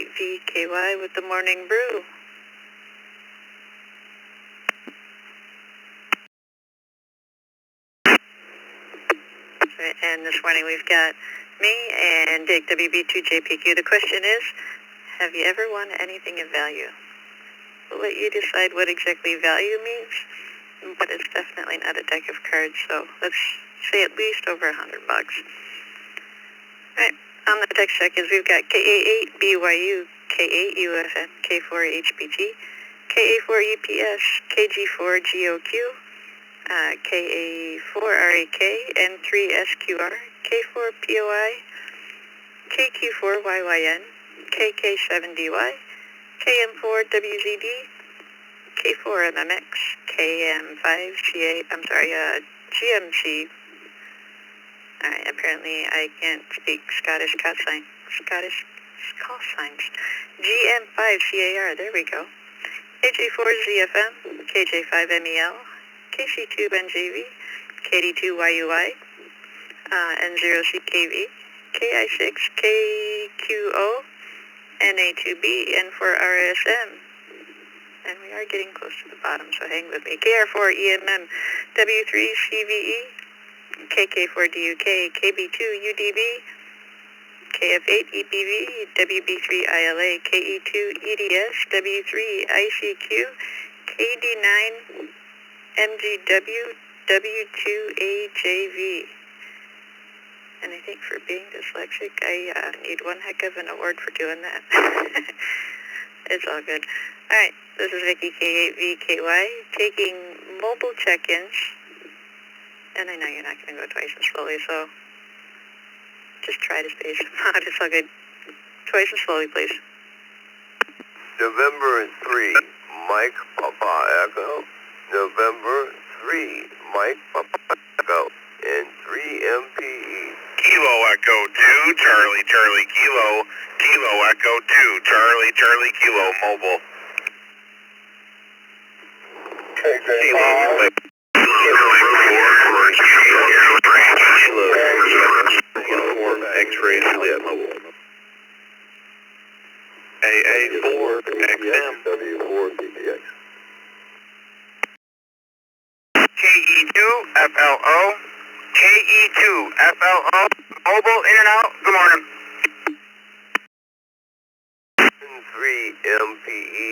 K8VKY with the Morning Brew. And this morning we've got me and Dick WB2JPQ. The question is, have you ever won anything of value? We'll let you decide what exactly value means, but it's definitely not a deck of cards, so let's say at least over $100. Alright, on the text check is we've got K88BYU, K8UFN, K4HBT, KA4EPS, KG4GOQ, KA4RAK, N3SQR, K4POI, KQ4YYN, KK7DY, KM4WZD, K4MMX, KM5CA, GMC. Alright, apparently I can't speak Scottish call signs. GM5CAR, there we go. KJ4ZFM, KJ5MEL, KC2NJV, KD2YUI, N0CKV, KI6KQO, NA2B, N4RSM. And we are getting close to the bottom, so hang with me. KR4EMM, W3CVE, KK4DUK, KB2UDB, KF8EPV, WB3ILA, KE2EDS, W3ICQ, KD9MGW, W2AJV. And I think for being dyslexic, I need one heck of an award for doing that. It's all good. Alright, this is Vicky K8VKY, taking mobile check-ins. And I know you're not going to go twice as slowly, so just try to space them out. It's all good. Twice as slowly, please. November 3, Mike Papa Echo. November 3, Mike Papa Echo. And 3 MPE. Kilo Echo 2, Charlie Charlie Kilo. Kilo Echo 2, Charlie Charlie Kilo Mobile. KJ5. X-ray Juliet Mobile. AA4XM. W4DPX. KE2FLO. KE2FLO. Mobile in and out. Good morning. 3 MPE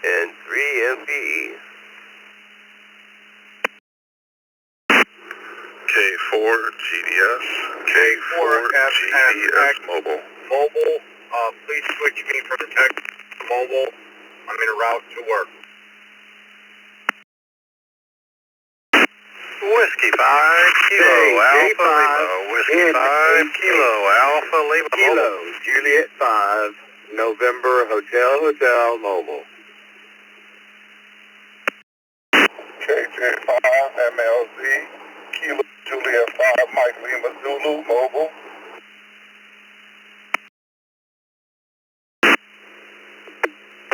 and 3 MPE. K4 GDS. K4 GDS Mobile. Mobile, please switch me from the text to mobile. I'm en route to work. Whiskey 5 Kilo Alpha Lima. Whiskey 5 Kilo Alpha Lima Kilo Mobile. Juliet 5 November Hotel Mobile. KJ5 MLZ, Kilo Juliet 5 Mike Lima Zulu Mobile.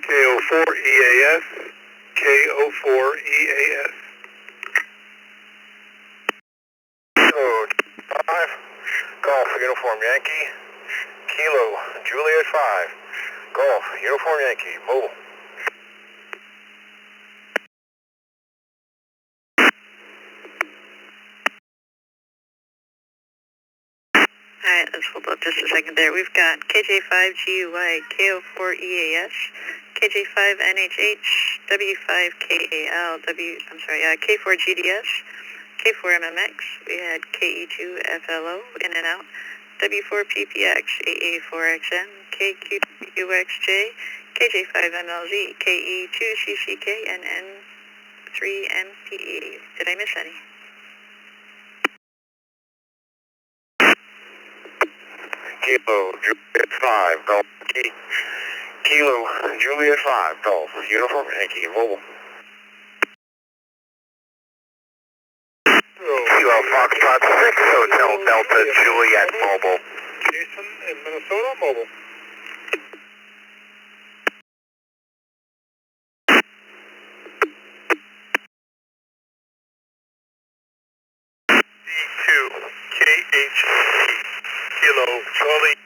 KO4 EAS. KO4 EAS. So, 5, Golf Uniform Yankee, Kilo Juliet 5, Golf Uniform Yankee, mobile. Alright, let's hold up just a second there. We've got KJ5GUY, KO4EAS, KJ5NHH, W5KAL, K4GDS, K4MMX, we had KE2FLO, in and out, W4PPX, AA4XM, KQXJ, KJ5MLZ, KE2CCK, and N3MPE. Did I miss any? Kilo Juliet 5, Golf Kilo Juliet 5, Golf Uniform Yankee, mobile. Kilo Foxtrot 6 Hotel Delta Juliet Mobile. Jason in Minnesota, mobile. D2 KH Kilo Charlie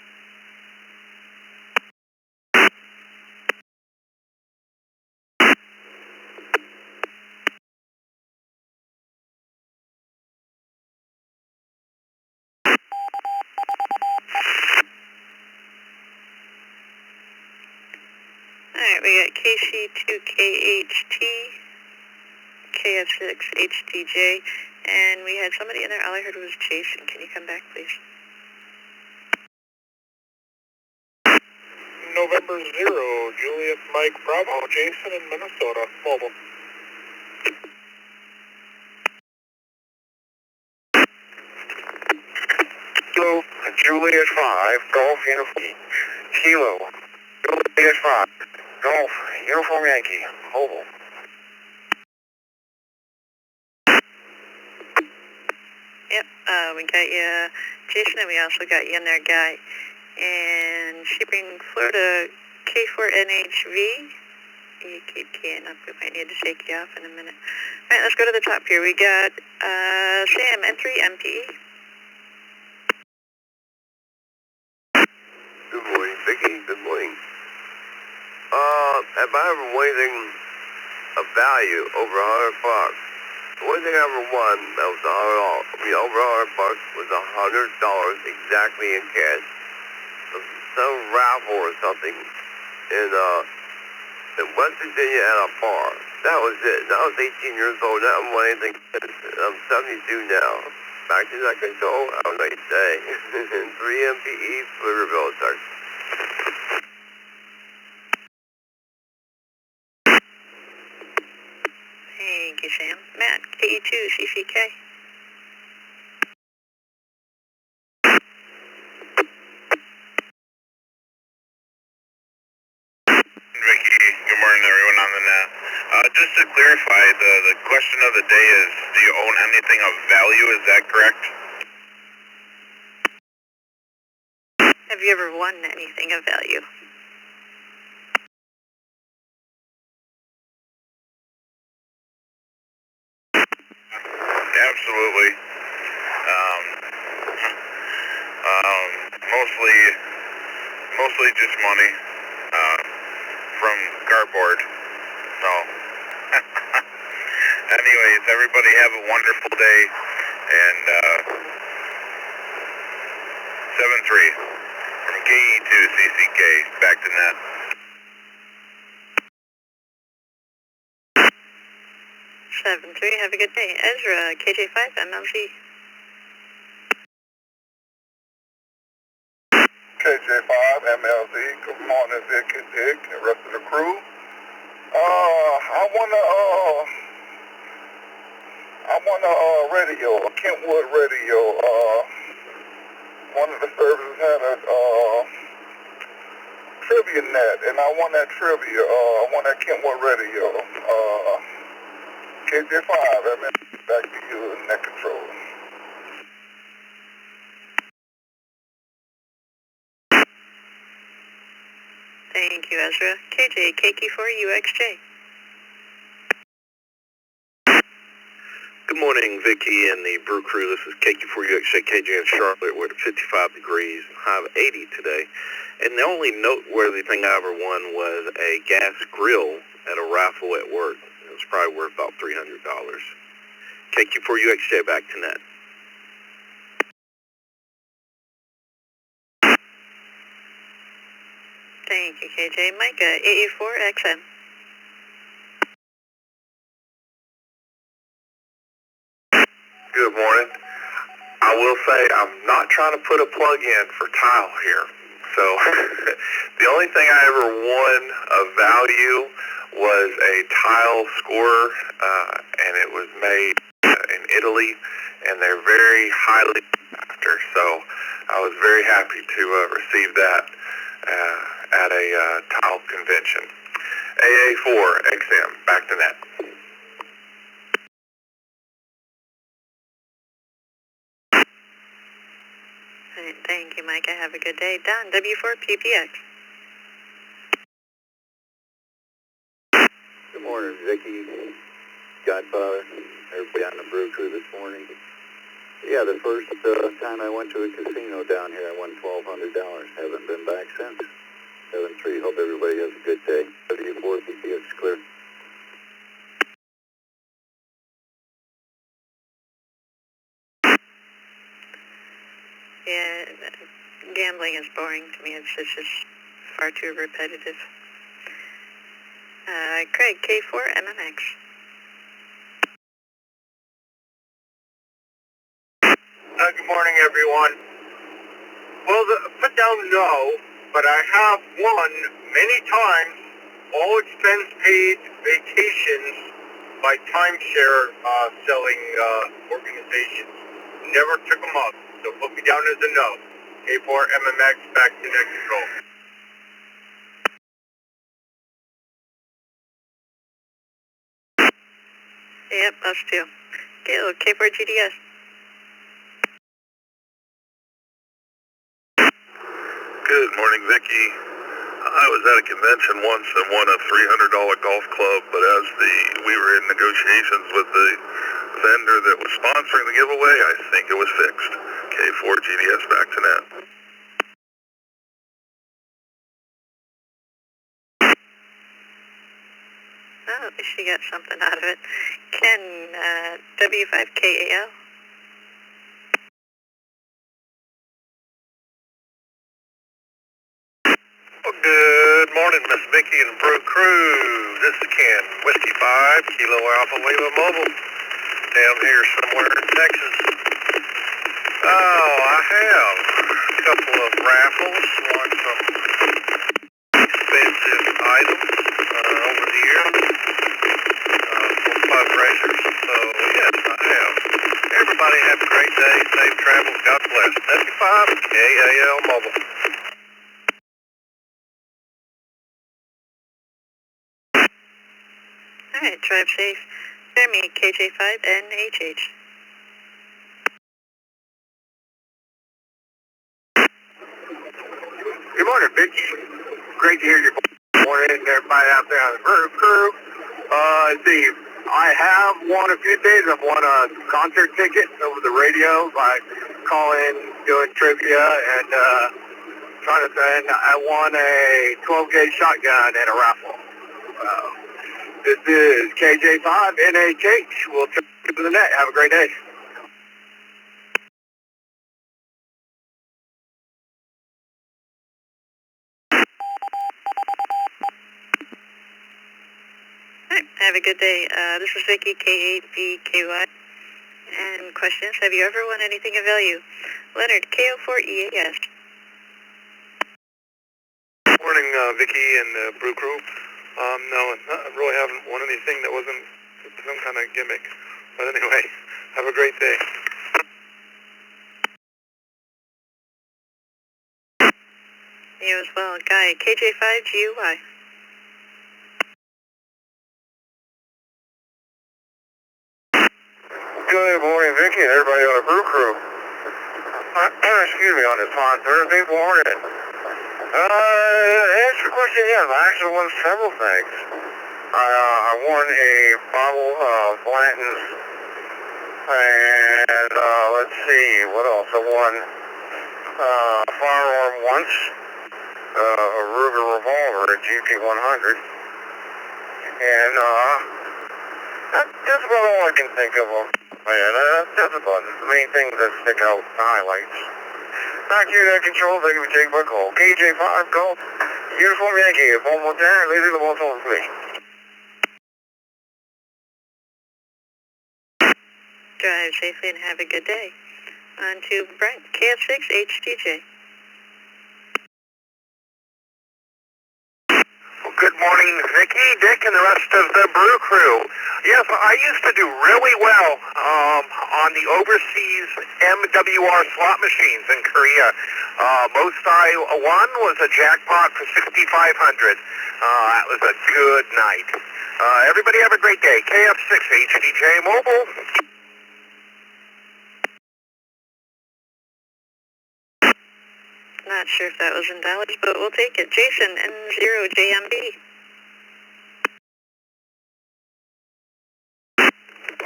Alright, we got KC2KHT, KF6HTJ, and we had somebody in there. All I heard was Jason. Can you come back, please? November 0, Juliet Mike Bravo, Jason in Minnesota, mobile. Kilo, Juliet 5, Golf Uniform. Kilo, Juliet 5, Golf Uniform Yankee, mobile. Yep, we got you, Jason, and we also got you in there, Guy. And Sebring, Florida, K4NHV. You keep keying up. We might need to take you off in a minute. All right, let's go to the top here. We got Sam, N3MPE. Good morning, Vicky. Good morning. If I ever won anything of value over $100, the only thing I ever won that was over $100 was $100 exactly in cash. Some raffle or something in West Virginia at a bar. That was it. I was 18 years old. I haven't won anything since. I'm 72 now. Back to that control. Have a nice day. 3 MPE, Pflugerville, Texas. Thank you, Sam. Matt, KE2CCK. Vicky, good morning everyone on the net. Just to clarify, the question of the day is, do you own anything of value, is that correct? Have you ever won anything of value? Absolutely. Mostly just money, from cardboard, so. Anyways, everybody have a wonderful day, and 7-3 from KE2CCK, back to net. 7-3, have a good day. Ezra, KJ5, MLZ. KJ5, MLZ, good morning, Vic and Dick, and the rest of the crew. I want a radio, a Kentwood radio. One of the services had a trivia net, and I won that trivia. I won that Kentwood radio. KJ5, back to you in net control. Thank you, Ezra. KJ, KQ4UXJ. Good morning, Vicky and the Brew Crew. This is KQ4UXJ, KJ in Charlotte. We're at 55 degrees, high of 80 today. And the only noteworthy thing I ever won was a gas grill at a raffle at work. It was probably worth about $300. KQ4UXJ, back to net. Thank you, KJ. Micah, AE4XM. Good morning. I will say I'm not trying to put a plug in for tile here. So the only thing I ever won of value was a tile scorer, and it was made in Italy, and they're very highly sought after. So I was very happy to receive that at a tile convention. AA4XM, back to net. Thank you, Micah. Have a good day. Don, W4PPX. Good morning, Vicky, Godfather, everybody on the Brew Crew this morning. Yeah, the first time I went to a casino down here, I won $1,200. Haven't been back since. 7-3. Hope everybody has a good day. W4PPX clear. Yeah, gambling is boring to me. It's just far too repetitive. Craig, K4MMX. Good morning, everyone. Well, put down no, but I have won many times all expense paid vacations by timeshare selling organizations. Never took them up, so put me down as a no. K4MMX, back to net control. Yep, us too. Okay, K4GDS. Good morning, Vicky. I was at a convention once and won a $300 golf club, but as we were in negotiations with the vendor that was sponsoring the giveaway, I think it was fixed. K4GDS, back to net. Oh, at least she got something out of it. Ken, W5KAL. Well, good morning, Miss Vicky and Brew Crew. This is Ken, Whiskey 5, Kilo Alpha Lima Mobile, down here somewhere in Texas. Oh, I have a couple of raffles, won some expensive items over the years, for fundraisers. So, yes, I have. Everybody have a great day, safe travels, God bless. W5, KAL Mobile. Alright, drive safe. Jeremy, KJ5NHH. Good morning, Vicky. Great to hear your voice. Morning, everybody out there on the Brew Crew. Let's see. I have won a few days. I've won a concert ticket over the radio by calling, doing trivia, and trying to say I won a 12-gauge shotgun in a raffle. This is KJ5NHH. We'll check to the net. Have a great day. Alright, have a good day. This is Vicky, K8VKY. And questions, have you ever won anything of value? Leonard, KO4EAS. Morning, Vicky and Brew Crew. No, I really haven't won anything that wasn't some kind of gimmick. But anyway, have a great day. You as well. Guy, KJ5GUY. Good morning, Vicky, and everybody on the Brew Crew. Excuse me, on this fine Thursday morning. Answer your question, yes, I actually won several things. I won a bottle of Blanton's, and let's see, what else? I won a firearm once, a Ruger revolver, a GP100, and that's about all I can think of. Man, that's about the main things that stick out, highlights. Back here, that control, thank you for taking my call. KJ5, go. Uniform Yankee, one more time, leave the ball on me. Drive safely and have a good day. On to Brent, KF6HTJ. Well, good morning, Vicky, Dick, and the rest of the Brew Crew. Yes, I used to do really well on the overseas MWR slot machines in Korea. Most I won was a jackpot for $6,500. That was a good night. Everybody have a great day. KF6HTJ Mobile. Not sure if that was in dollars, but we'll take it. Jason, N0JMB.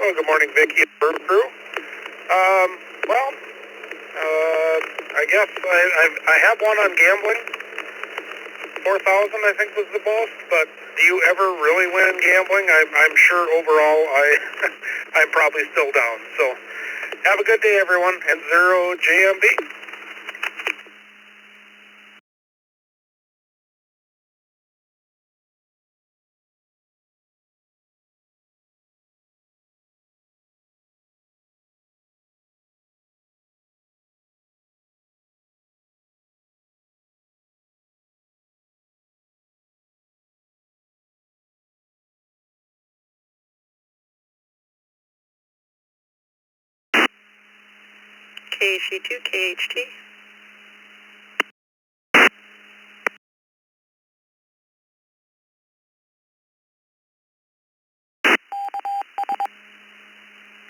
Oh, good morning, Vicky and Brew Crew. I guess I have one on gambling. 4,000, I think, was the most. But do you ever really win gambling? I'm sure overall I'm probably still down. So have a good day, everyone. N0JMB. KC2, KHT.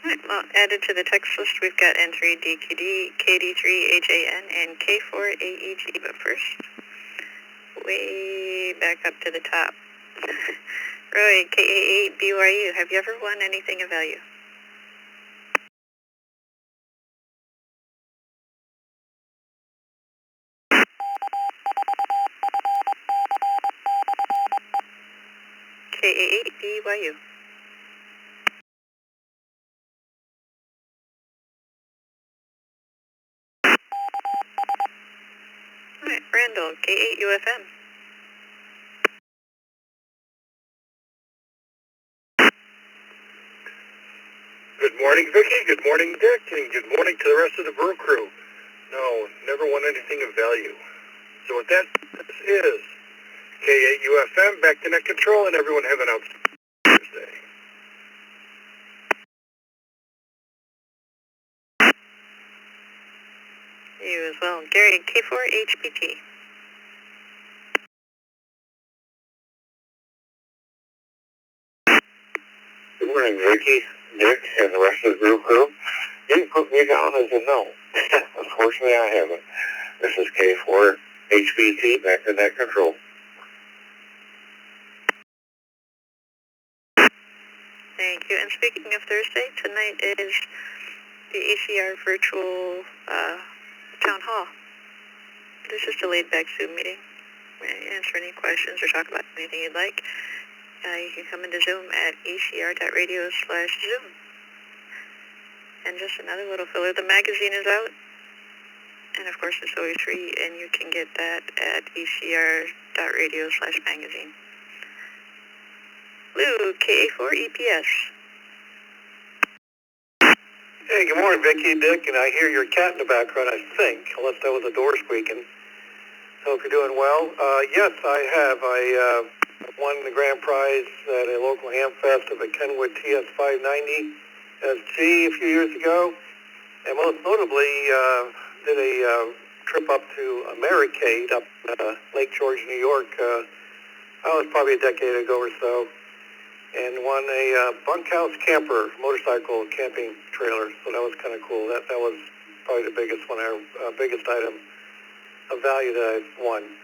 Alright, well, added to the text list, we've got N3DQD, KD3HAN, and K4AEG, but first, way back up to the top. Roy, KA8BYU, have you ever won anything of value? KA8BYU. Alright, Randall, K8UFM. Good morning, Vicky. Good morning, Dick. And good morning to the rest of the brew crew. No, never won anything of value. So with that, this is K8UFM, back to net control, and everyone have an outstanding Thursday. You as well. Gary, K4HBT. Good morning, Ricky, Dick, and the rest of the brew crew. You can put me down as a no. Unfortunately, I haven't. This is K4HBT, back to net control. Thank you. And speaking of Thursday, tonight is the ECR virtual town hall. This is a laid-back Zoom meeting. Answer any questions or talk about anything you'd like. You can come into Zoom at ecr.radio/Zoom. And just another little filler, the magazine is out. And of course it's always free, and you can get that at ecr.radio/magazine. Lou, KA4EPS. Hey, good morning, Vicky, Dick, and I hear your cat in the background, I think, unless that was a door squeaking. Hope you're doing well. Yes, I have. I won the grand prize at a local ham fest of a Kenwood TS590 SG a few years ago, and most notably did a trip up to Americade up Lake George, New York. That was probably a decade ago or so, and won a bunkhouse camper motorcycle camping trailer. So that was kind of cool. That was probably the biggest one, biggest item of value that I've won.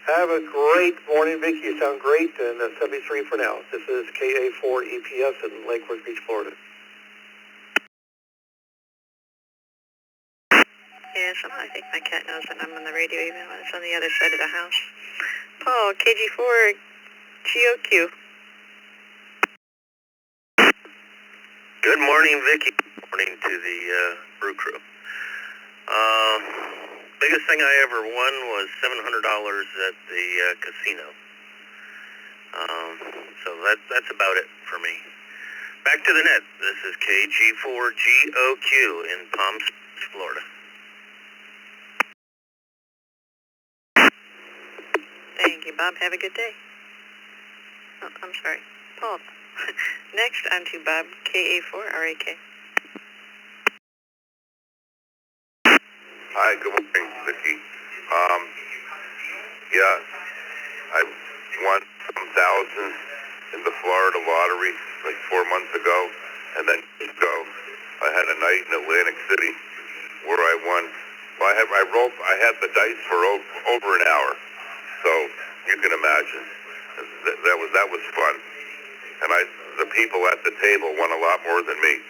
Have a great morning, Vicky. You sound great, and 73 for now. This is KA4EPS in Lake Worth Beach, Florida. Yeah, somehow I think my cat knows that I'm on the radio even when it's on the other side of the house. Paul, KG4GOQ. Good morning, Vicky. Good morning to the brew crew. Biggest thing I ever won was $700 at the casino. So that's about it for me. Back to the net. This is KG4GOQ in Palm Springs, Florida. Thank you, Bob. Have a good day. Oh, I'm sorry. Paul. Next, on to Bob, KA4RAK. Hi, good morning, Vicky. Yeah, I won some thousands in the Florida lottery like 4 months ago, and then I had a night in Atlantic City where I won. Well, I had the dice for over an hour, so you can imagine that was fun, and the people at the table won a lot more than me.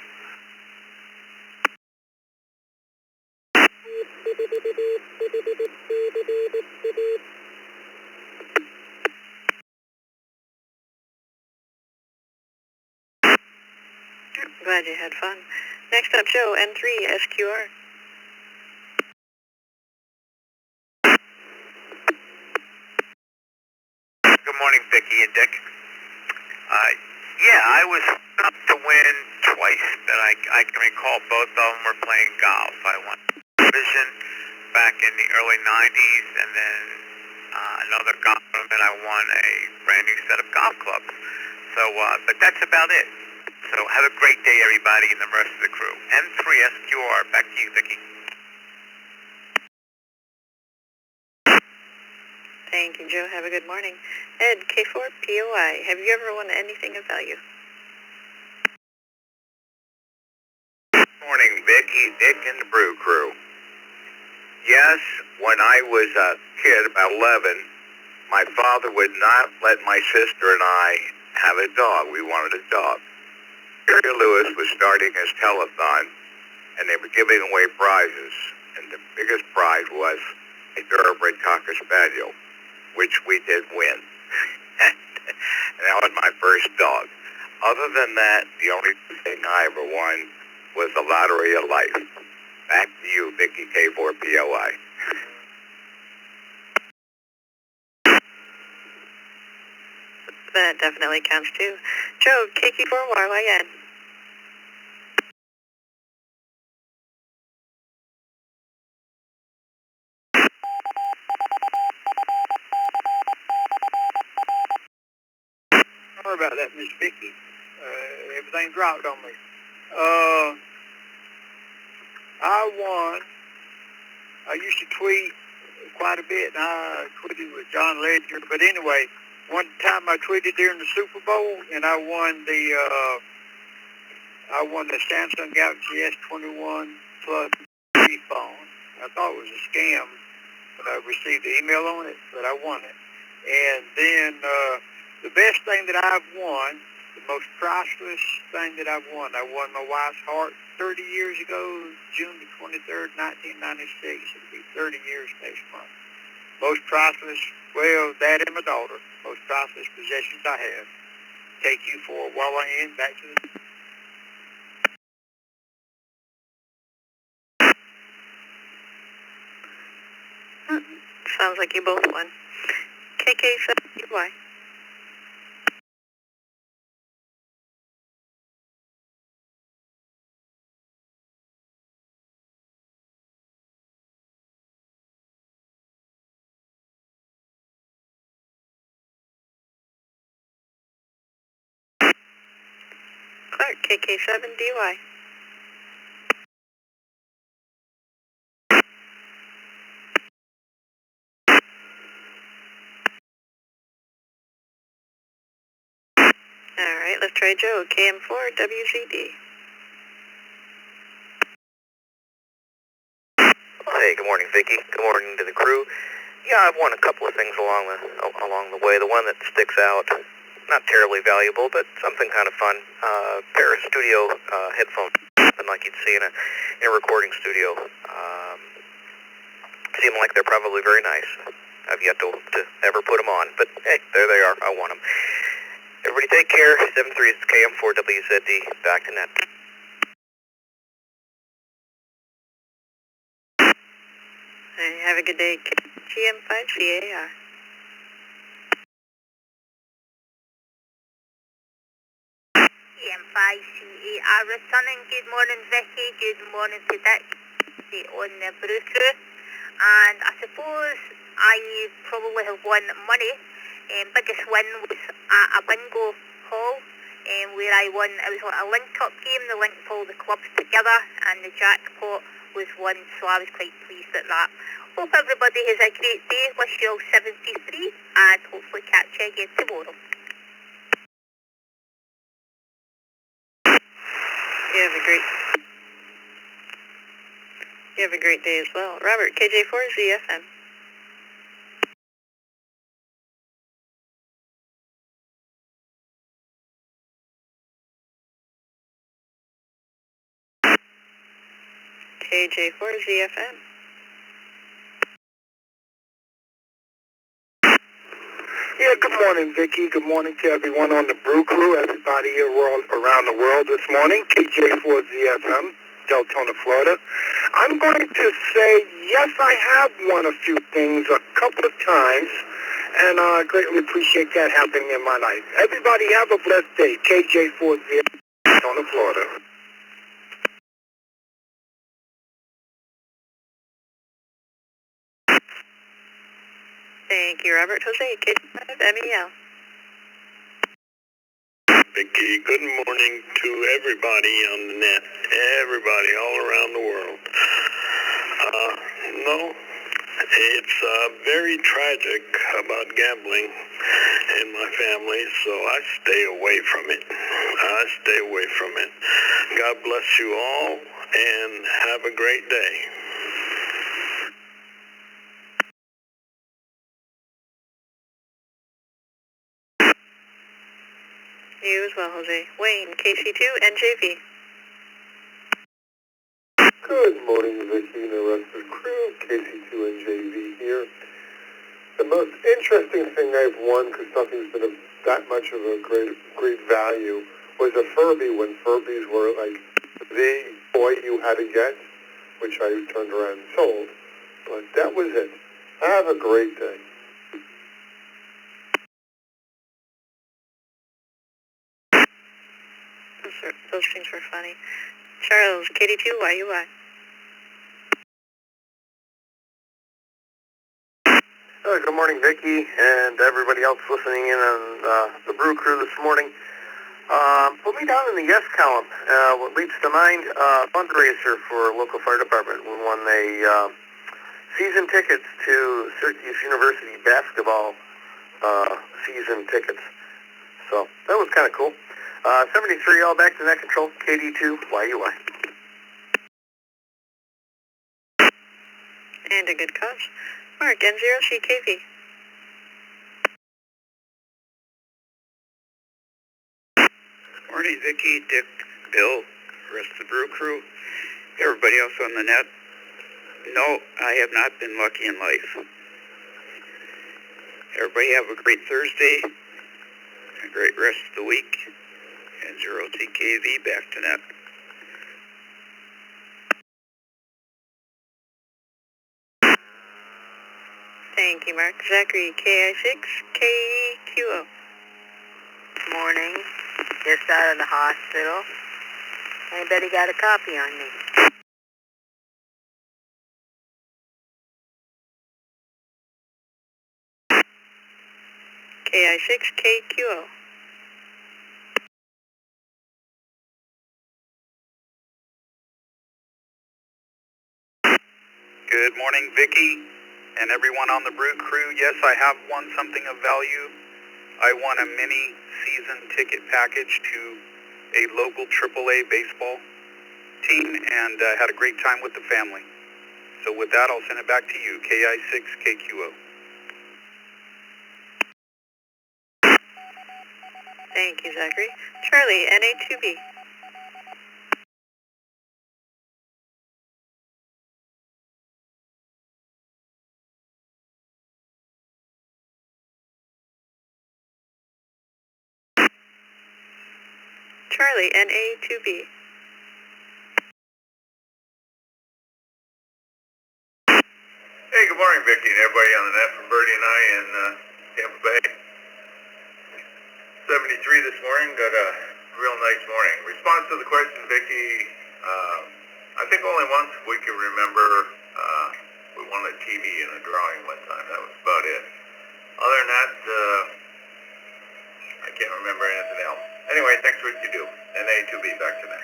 Glad you had fun. Next up, Joe, N3SQR. Good morning, Vicky and Dick. Yeah, I was up to win twice that I can recall. Both of them were playing golf. I won Vision back in the early 90s, and then another golf tournament, I won a brand new set of golf clubs. So, but that's about it. So have a great day, everybody, and the rest of the crew. N3SQR, back to you, Vicky. Thank you, Joe. Have a good morning. Ed, K4POI. Have you ever won anything of value? Morning, Vicky, Dick, and the Brew Crew. Yes, when I was a kid, about 11, my father would not let my sister and I have a dog. We wanted a dog. Jerry Lewis was starting his telethon, and they were giving away prizes. And the biggest prize was a thoroughbred Cocker Spaniel, which we did win. And that was my first dog. Other than that, the only thing I ever won was the lottery of life. Back to you, Vicky K4POI. That definitely counts too. Joe, KQ4YYN. Sorry about that, Miss Vicky. Everything dropped on me. I used to tweet quite a bit, and I tweeted with John Ledger. But anyway, one time I tweeted during the Super Bowl, and I won the Samsung Galaxy S21 Plus phone. I thought it was a scam, but I received the email on it, but I won it. And then the best thing that I've won, the most priceless thing that I've won, I won my wife's heart 30 years ago, June the 23rd, 1996. It'll be 30 years next month. Most priceless, well, that and my daughter, most priceless possessions I have. KQ4YYN, back to the... Sounds like you both won. KK7UY. Clark, KK7DY. All right, let's try Joe, KM4WZD. Hey, good morning, Vicky. Good morning to the crew. Yeah, I've won a couple of things along the way. The one that sticks out, not terribly valuable, but something kind of fun. Pair of studio headphones, something like you'd see in a recording studio. Seem like they're probably very nice. I've yet to ever put them on, but hey, there they are. I want them. Everybody take care. 73 is KM4WZD. Back to net. Hey, have a good day, GM5CAR. GM5CAR returning. Good morning, Vicky. Good morning to Dick. On the Brew Crew. And I suppose I probably have won money. Biggest win was at a bingo hall where I won. It was a link-up game. They linked all the clubs together and the jackpot was won, so I was quite pleased at that. Hope everybody has a great day. Wish you all 73 and hopefully catch you again tomorrow. You have a great day as well. Robert, KJ4ZFM. KJ4ZFM. Yeah, good morning, Vicky. Good morning to everyone on the Brew Crew, everybody around the world this morning. KJ4ZFM, Deltona, Florida. I'm going to say, yes, I have won a few things a couple of times, and I greatly appreciate that happening in my life. Everybody have a blessed day. KJ4ZFM, Deltona, Florida. Thank you, Robert. Jose, KJ5MEL. Vicky, good morning to everybody on the net, everybody all around the world. No, It's very tragic about gambling in my family, so I stay away from it. God bless you all, and have a great day. You as well, Jose. Wayne, KC2, NJV. Good morning, Vicky and the rest of the crew. KC2NJV here. The most interesting thing I've won, because nothing's been that much of a great value, was a Furby when Furbies were like the toy you had to get, which I turned around and sold. But that was it. Have a great day. Those things were funny. Charles, KD2, YUI. Good morning, Vicky, and everybody else listening in on the Brew Crew this morning. Put me down in the yes column. What leaps to mind, fundraiser for local fire department. We won a season tickets to Syracuse University basketball season tickets. So that was kind of cool. 73, all back to net control, KD2, YUI. And a good cause. Mark, N0CKV. Morning, Vicky, Dick, Bill, rest of the Brew Crew, everybody else on the net. No, I have not been lucky in life. Everybody have a great Thursday, a great rest of the week, and 0CKV back to net. Thank you, Mark. Zachary, KI6, KQO. Morning. Just out of the hospital. Anybody got a copy on me? KI6, KQO. Good morning, Vicky, and everyone on the Brew Crew. Yes, I have won something of value. I won a mini season ticket package to a local AAA baseball team and had a great time with the family. So with that, I'll send it back to you, KI6 KQO. Thank you, Zachary. Charlie, NA2B. Charlie, NA2B. Hey, good morning, Vicky, and everybody on the net from Bertie and I in Tampa Bay. 73 this morning, got a real nice morning. Response to the question, Vicky, I think only once we can remember we won a TV in a drawing one time. That was about it. Other than that, I can't remember anything else. Anyway, thanks for what you do. NA2B, back to that.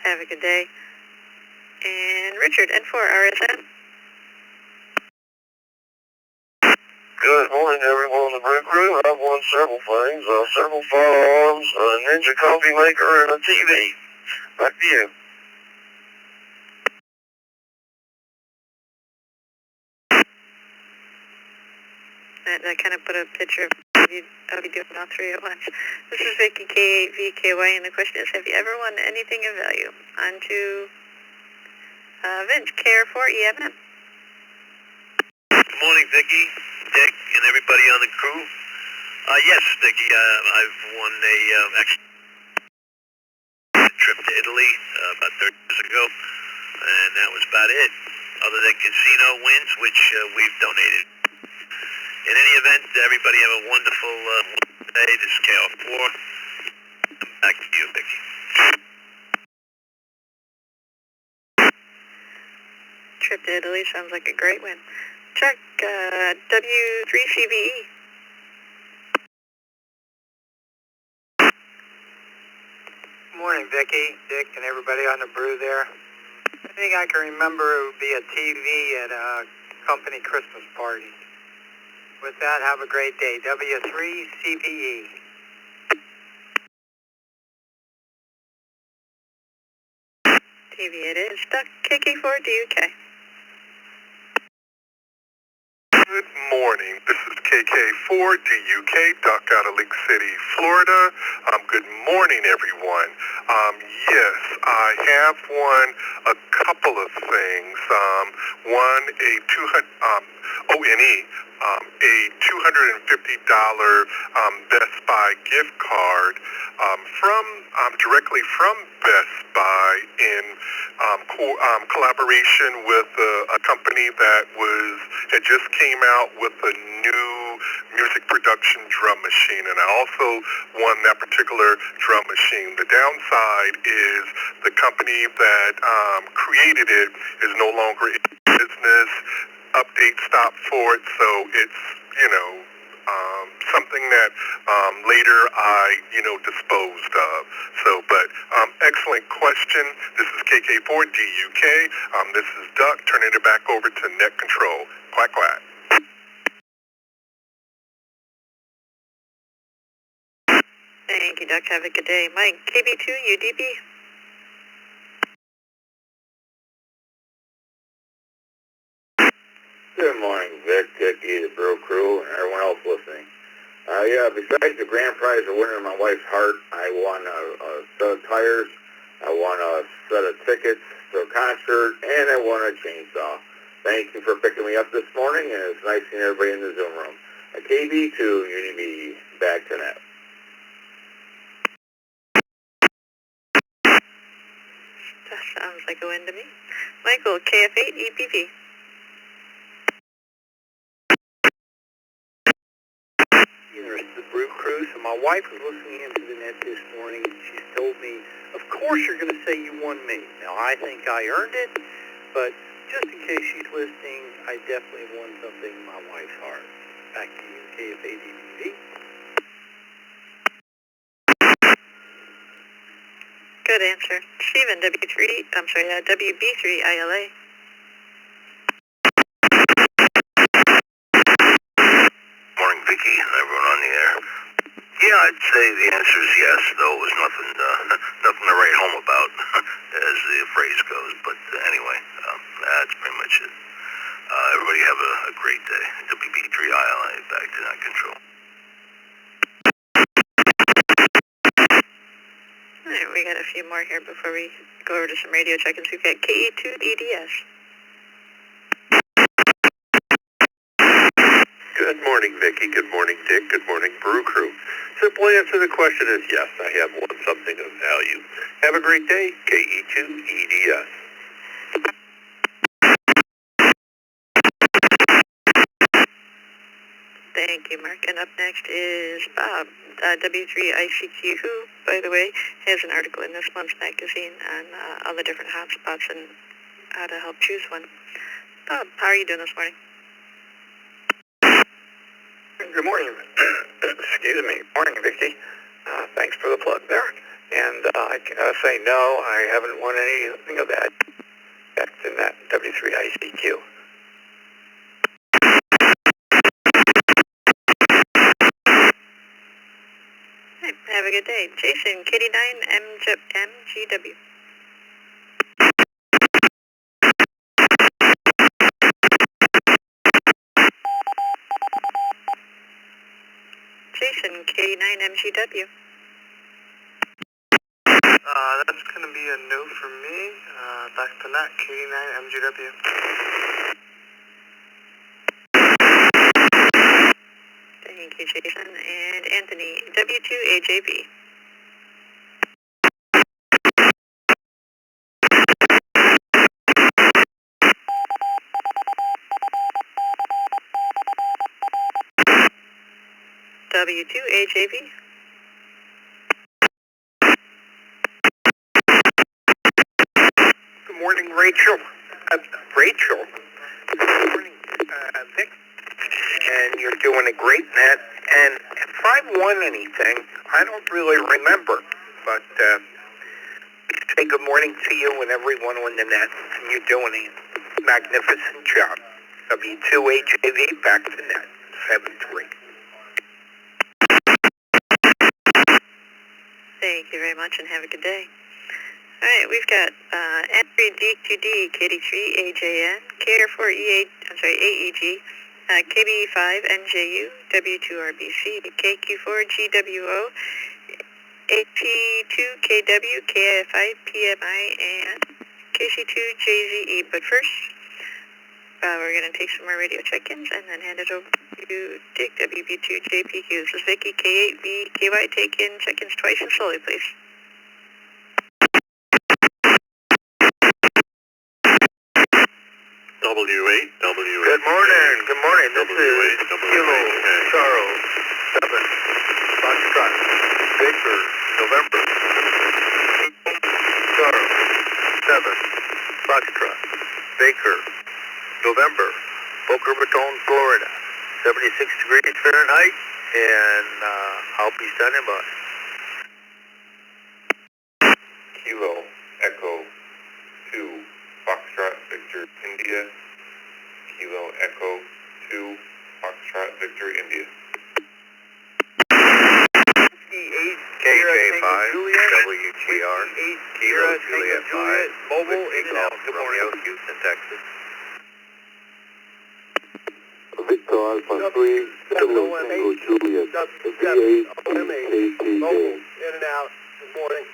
Have a good day. And Richard, N4, RSM. Good morning, everyone on the Brew Crew. I've won several things, several firearms, a Ninja coffee maker, and a TV. Back to you. That kind of put a picture of you doing all three at once. This is Vicky, K8VKY, and the question is, have you ever won anything of value? On to Vince, KR4EMM. Good morning, Vicky, Dick, and everybody on the crew. Yes, Vicky, I've won a trip to Italy about 30 years ago, and that was about it, other than casino wins, which we've donated. In any event, everybody have a wonderful day. This is KR4. Back to you, Vicky. Trip to Italy sounds like a great win. Chuck, W3CBE. Morning, Vicky, Dick, and everybody on the brew there. I think I can remember it would be a TV at a company Christmas party. With that, have a great day. W3CBE. TV it is. Duck KK4DUK. Good morning. This is KK4DUK, Duck out of Lake City, Florida. Good morning, everyone. Yes, I have a couple of things. One, a $250 Best Buy gift card directly from Best Buy in collaboration with a company that had just came out with a new music production drum machine, and I also won that particular drum machine. The downside is the company that created it is no longer in business. Update stopped for it, so it's something that later I disposed of. But excellent question. This is KK4DUK. This is Duck, turning it back over to Net Control. Quack, quack. Thank you, Duck. Have a good day. Mike, KB2UDB. Good morning, Vic, Dickie, the Brew Crew, and everyone else listening. Besides the grand prize of winning my wife's heart, I won a set of tires, I won a set of tickets to a concert, and I won a chainsaw. Thank you for picking me up this morning, and it's nice seeing everybody in the Zoom room. A KB to UDB, back to Net. That sounds like a win to me. Michael, KF8EPV. The Brew Crew. So my wife was listening into the net this morning, and she's told me, of course you're going to say you won me. Now, I think I earned it, but just in case she's listening, I definitely won something in my wife's heart. Back to you, KFADBV. Good answer. Steven, WB3ILA. Morning, Vicky, everyone on the air. Yeah, I'd say the answer is yes, though it was nothing to write home about, as the phrase goes. But anyway, that's pretty much it. Everybody have a great day. WB3ILA, back to Net Control. All right, we got a few more here before we go over to some radio check-ins. We've got KE2EDS. Good morning, Vicky. Good morning, Dick. Good morning, Brew Crew. Simple answer to the question is yes, I have won something of value. Have a great day, KE2EDS. Thank you, Mark. And up next is Bob, W3ICQ, who, by the way, has an article in this month's magazine on all the different hotspots and how to help choose one. Bob, how are you doing this morning? Good morning. Excuse me. Morning, Vicky. Thanks for the plug there. And I say no, I haven't won anything of that. Back to that W3ICQ. Hey, have a good day. Jason, KD9MGW. Jason, K9MGW. That's going to be a no for me. Back to that, K9MGW. Thank you, Jason. And Anthony, W2AJB. W2AJB. Good morning, Rachel. Rachel. Good morning, Vic. And you're doing a great net. And if I've won anything, I don't really remember. But say good morning to you and everyone on the net. And you're doing a magnificent job. W2HAV back to net. 7-3. Thank you very much and have a good day. All right, we've got entry D2D, KD3AJN, KR4EA, AEG, KB5NJU, W2RBC, KQ4GWO, AP2KW, KFI-PMI, and KC2JZE. But first, we're going to take some more radio check-ins and then hand it over to Dick, WB2JPQ. This is Vicky, K8VKY. Take in check-ins twice and slowly, please. W8, W8. Good morning. This is Kilo Charles 7, Foxtrot, Baker, November. Charles 7, Foxtrot, Baker, November. Boca Raton, Florida. 76 degrees Fahrenheit, and I'll be standing by. Kilo Echo 2, Foxtrot Victor India. Kilo Echo 2, Foxtrot Victor India. KJ5, WGR, Kilo Juliet 5, Mobile in and out. Good morning, Houston, Texas. Victor Alpha 3, Tango Juliet, V8, KCJ. Mobile in and out. Good morning.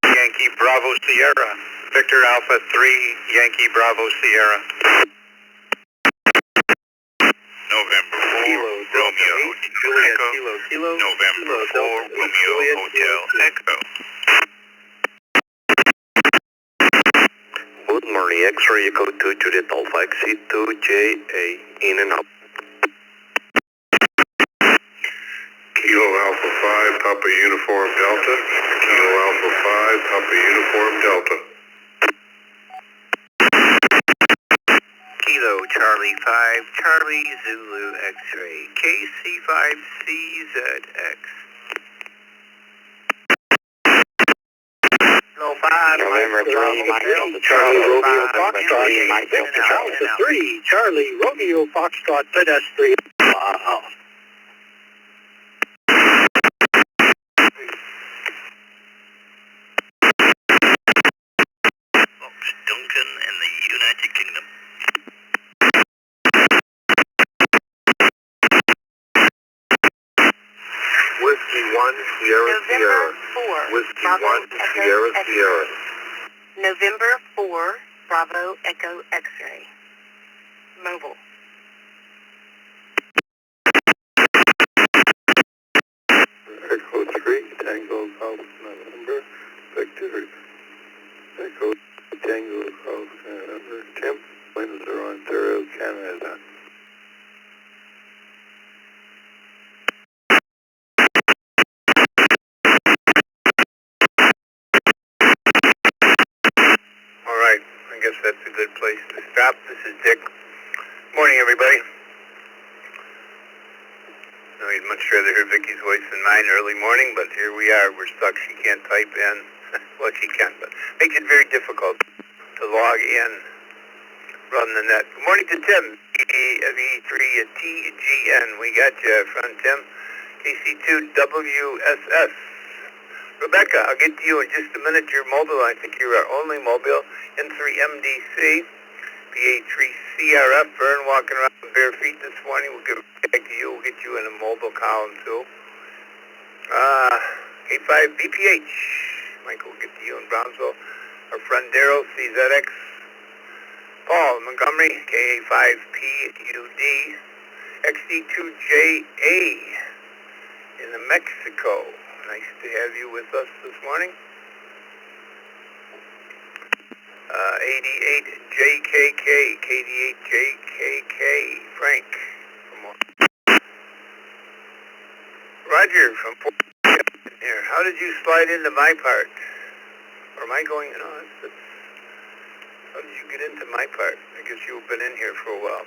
Yankee Bravo Sierra, Victor Alpha 3, Yankee Bravo Sierra. November 4, Romeo Juliet, Echo. Kilo, November 4, Romeo Hotel Echo. Good morning, X-ray Echo 2, Juliet Alpha XC2JA, in and out. Kilo Alpha 5, Papa Uniform Delta. Kilo Alpha 5, Papa Uniform Delta. Kilo Charlie 5, Charlie Zulu X-ray, KC5CZX. No 5, November 3, Mike Delta Charlie Romeo Foxtrot, Mike Delta Delta 3, Charlie Romeo Foxtrot, pedestrian. Duncan and the United Kingdom. Whiskey 1, Sierra Sierra. Whiskey 1, Sierra Sierra. November 4, Bravo Echo X-ray. Mobile. Echo 3, Tango Golf November, Victor. Echo Tango Golf November, Tim, Windsor, Ontario, Canada. All right, I guess that's a good place to stop. This is Dick. Morning, everybody. No, I'd much rather hear Vicky's voice than mine early morning, but here we are. We're stuck. She can't type in. Well, she can, but makes it very difficult to log in, run the net. Good morning to Tim, KV3TGN. We got you, friend Tim. KC2WSS. Rebecca, I'll get to you in just a minute. You're mobile. I think you're our only mobile. N3MDC, BA3CRF. Vern walking around with bare feet this morning. We'll give it back to you. We'll get you in a mobile column too. K5BPH. Michael will get to you in Brownsville. Our friend Daryl, CZX. Paul, Montgomery, KA5PUD. XD2JA in Mexico. Nice to have you with us this morning. 88JKK, KD8JKK, Frank. Roger from Port here. How did you slide into my part? Or am I going, how did you get into my part? I guess you've been in here for a while.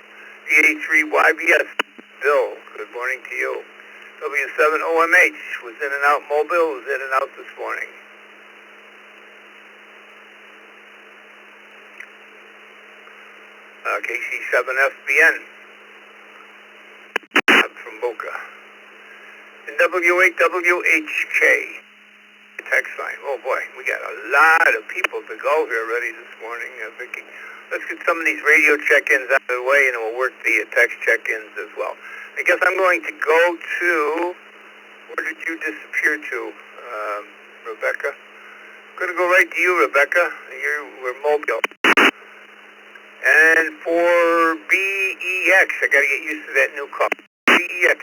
VA3YBS, Bill, good morning to you. W7OMH was in and out Mobile, was in and out this morning. KC7FBN from Boca. And W8WHK, text line. Oh boy, we got a lot of people to go here already this morning, Vicki. Let's get some of these radio check-ins out of the way, and then we'll work the text check-ins as well. I guess I'm going to go to, where did you disappear to, Rebecca? I'm going to go right to you, Rebecca. We're Mobile. And for BEX, I got to get used to that new call. BEX.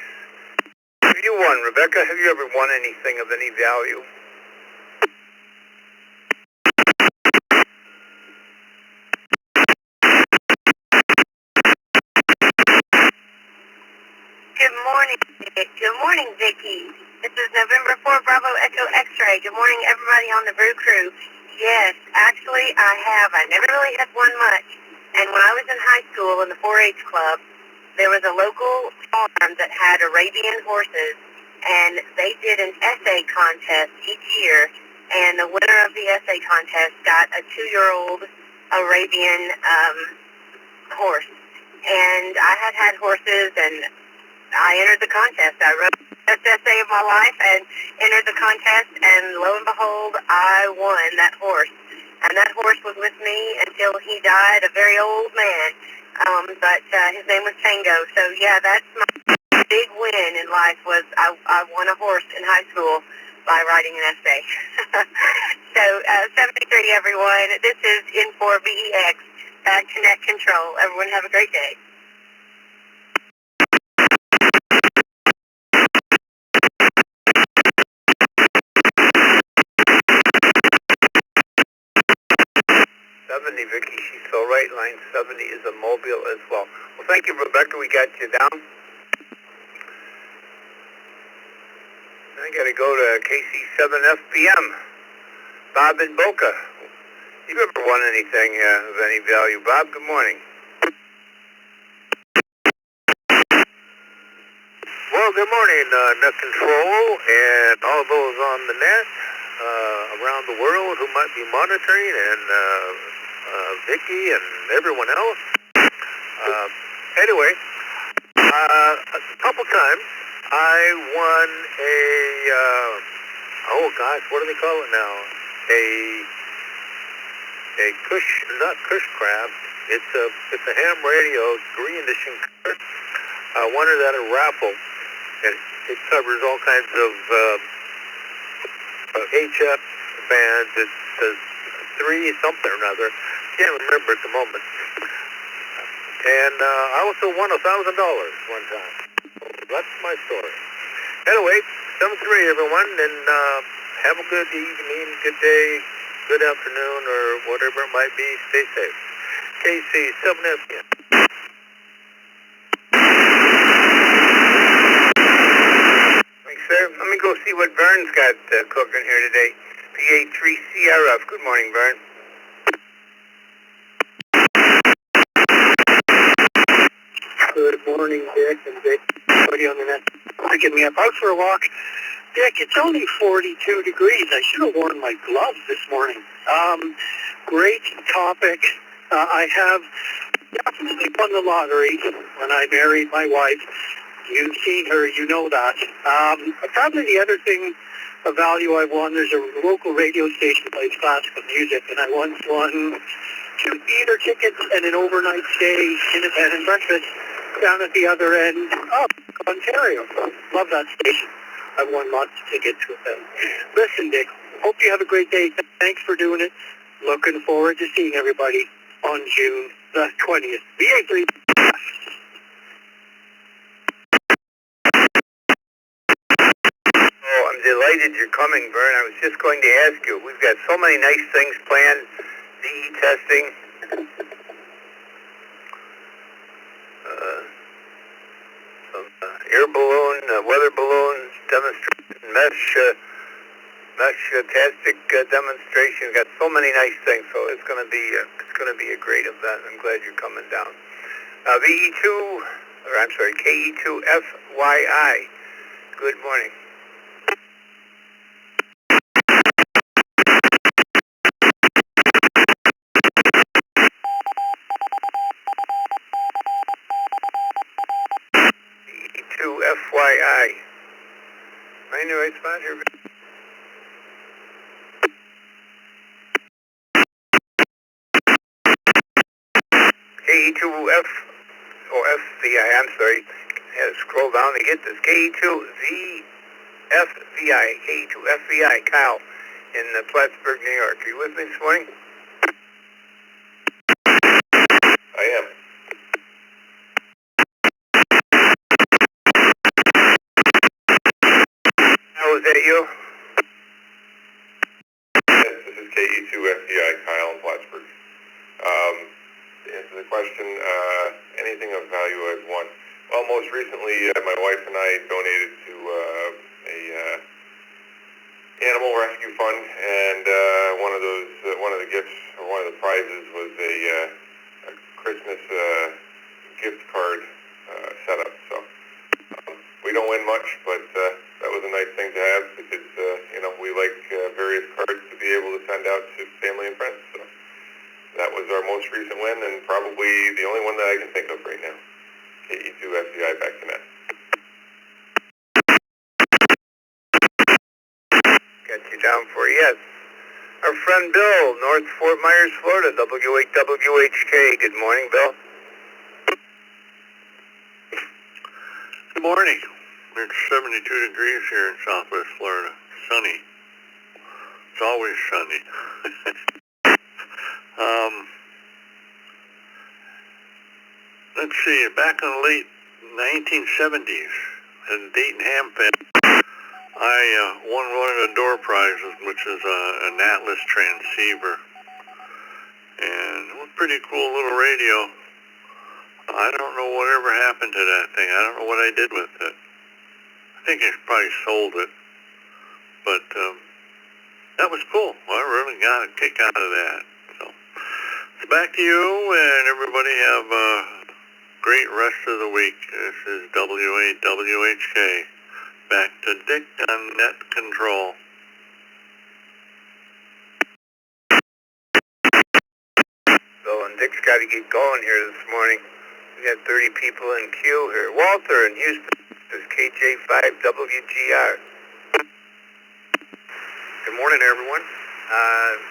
Have you won, Rebecca? Have you ever won anything of any value? Good morning, Vic. Good morning, Vicki. This is November 4 Bravo Echo X-Ray. Good morning, everybody on the Brew Crew. Yes, actually, I have. I never really have won much. And when I was in high school in the 4-H club, there was a local farm that had Arabian horses, and they did an essay contest each year, and the winner of the essay contest got a 2-year-old Arabian horse. And I had horses, and I entered the contest. I wrote the best essay of my life and entered the contest, and lo and behold, I won that horse. And that horse was with me until he died, a very old man. But his name was Tango. So, yeah, that's my big win in life was I won a horse in high school by writing an essay. So, 73, everyone. This is N4BEX, back to net control. Everyone have a great day. Vicki, she's so right. Line 70 is a Mobile as well. Well, thank you, Rebecca. We got you down. I got to go to KC7FBM. Bob in Boca. You ever won anything of any value? Bob, good morning. Well, good morning, Net Control, and all those on the net around the world who might be monitoring, and Vicki and everyone else. Anyway, a couple times I won a, oh gosh, what do they call it now? A not Cush crab. It's a ham radio, green edition. I won it at a raffle, and it covers all kinds of HF bands. It's 3 something or another. Can't remember at the moment. And I also won $1,000 one time. That's my story. Anyway, 7-3 everyone, and have a good evening, good day, good afternoon, or whatever it might be. Stay safe. KC7FBN. Thanks, sir. Let me go see what Vern's got cooking here today. PA3CRF. Good morning, Vern. Good morning, Dick and Vic. Everybody on the net picking me up. Out for a walk. Dick, it's only 42 degrees. I should have worn my gloves this morning. Great topic. I have definitely won the lottery when I married my wife. You've seen her, you know that. Probably the other thing of value I won, there's a local radio station that plays classical music, and I once won 2 theater tickets and an overnight stay in a bed and breakfast down at the other end of Ontario. Love that station. I won lots of tickets with them. Listen, Dick, hope you have a great day. Thanks for doing it. Looking forward to seeing everybody on June the 20th. BA3. Oh, I'm delighted you're coming, Vern. I was just going to ask you. We've got so many nice things planned. DE testing. Some air balloon, weather balloon demonstration, mesh-tastic demonstration. We've got so many nice things, so it's going to be a great event. I'm glad you're coming down. KE2FYI. Good morning. FYI. Am I in the right spot here? KE2F, or FVI, I'm sorry. I had to scroll down to get this. KE2ZFVI, KE2FVI, Kyle, in Plattsburgh, New York. Are you with me this morning? I am. How is that you? Yes, this is KE2FDI, Kyle in Plattsburgh. To answer the question, anything of value I've won. Well, most recently, my wife and I donated to a animal rescue fund, and one of the gifts, or one of the prizes, was a Christmas gift card setup. So we don't win much, but that was a nice thing to have because we like various cards to be able to send out to family and friends. So that was our most recent win, and probably the only one that I can think of right now. KE2FDI, back to Nett. Got you down for yes. Our friend Bill, North Fort Myers, Florida, W8WHK. Good morning, Bill. Good morning. It's 72 degrees here in Southwest Florida. Sunny. It's always sunny. Let's see, back in the late 1970s in Dayton Hampton, I won one of the door prizes, which is an Atlas transceiver. And it was a pretty cool little radio. I don't know whatever happened to that thing. I don't know what I did with it. I think I probably sold it. But that was cool. I really got a kick out of that. So it's back to you, and everybody have a great rest of the week. This is W8WHK. Back to Dick on Net Control. Bill and Dick's got to get going here this morning. We got 30 people in queue here. Walter in Houston. This is KJ5WGR. Good morning, everyone.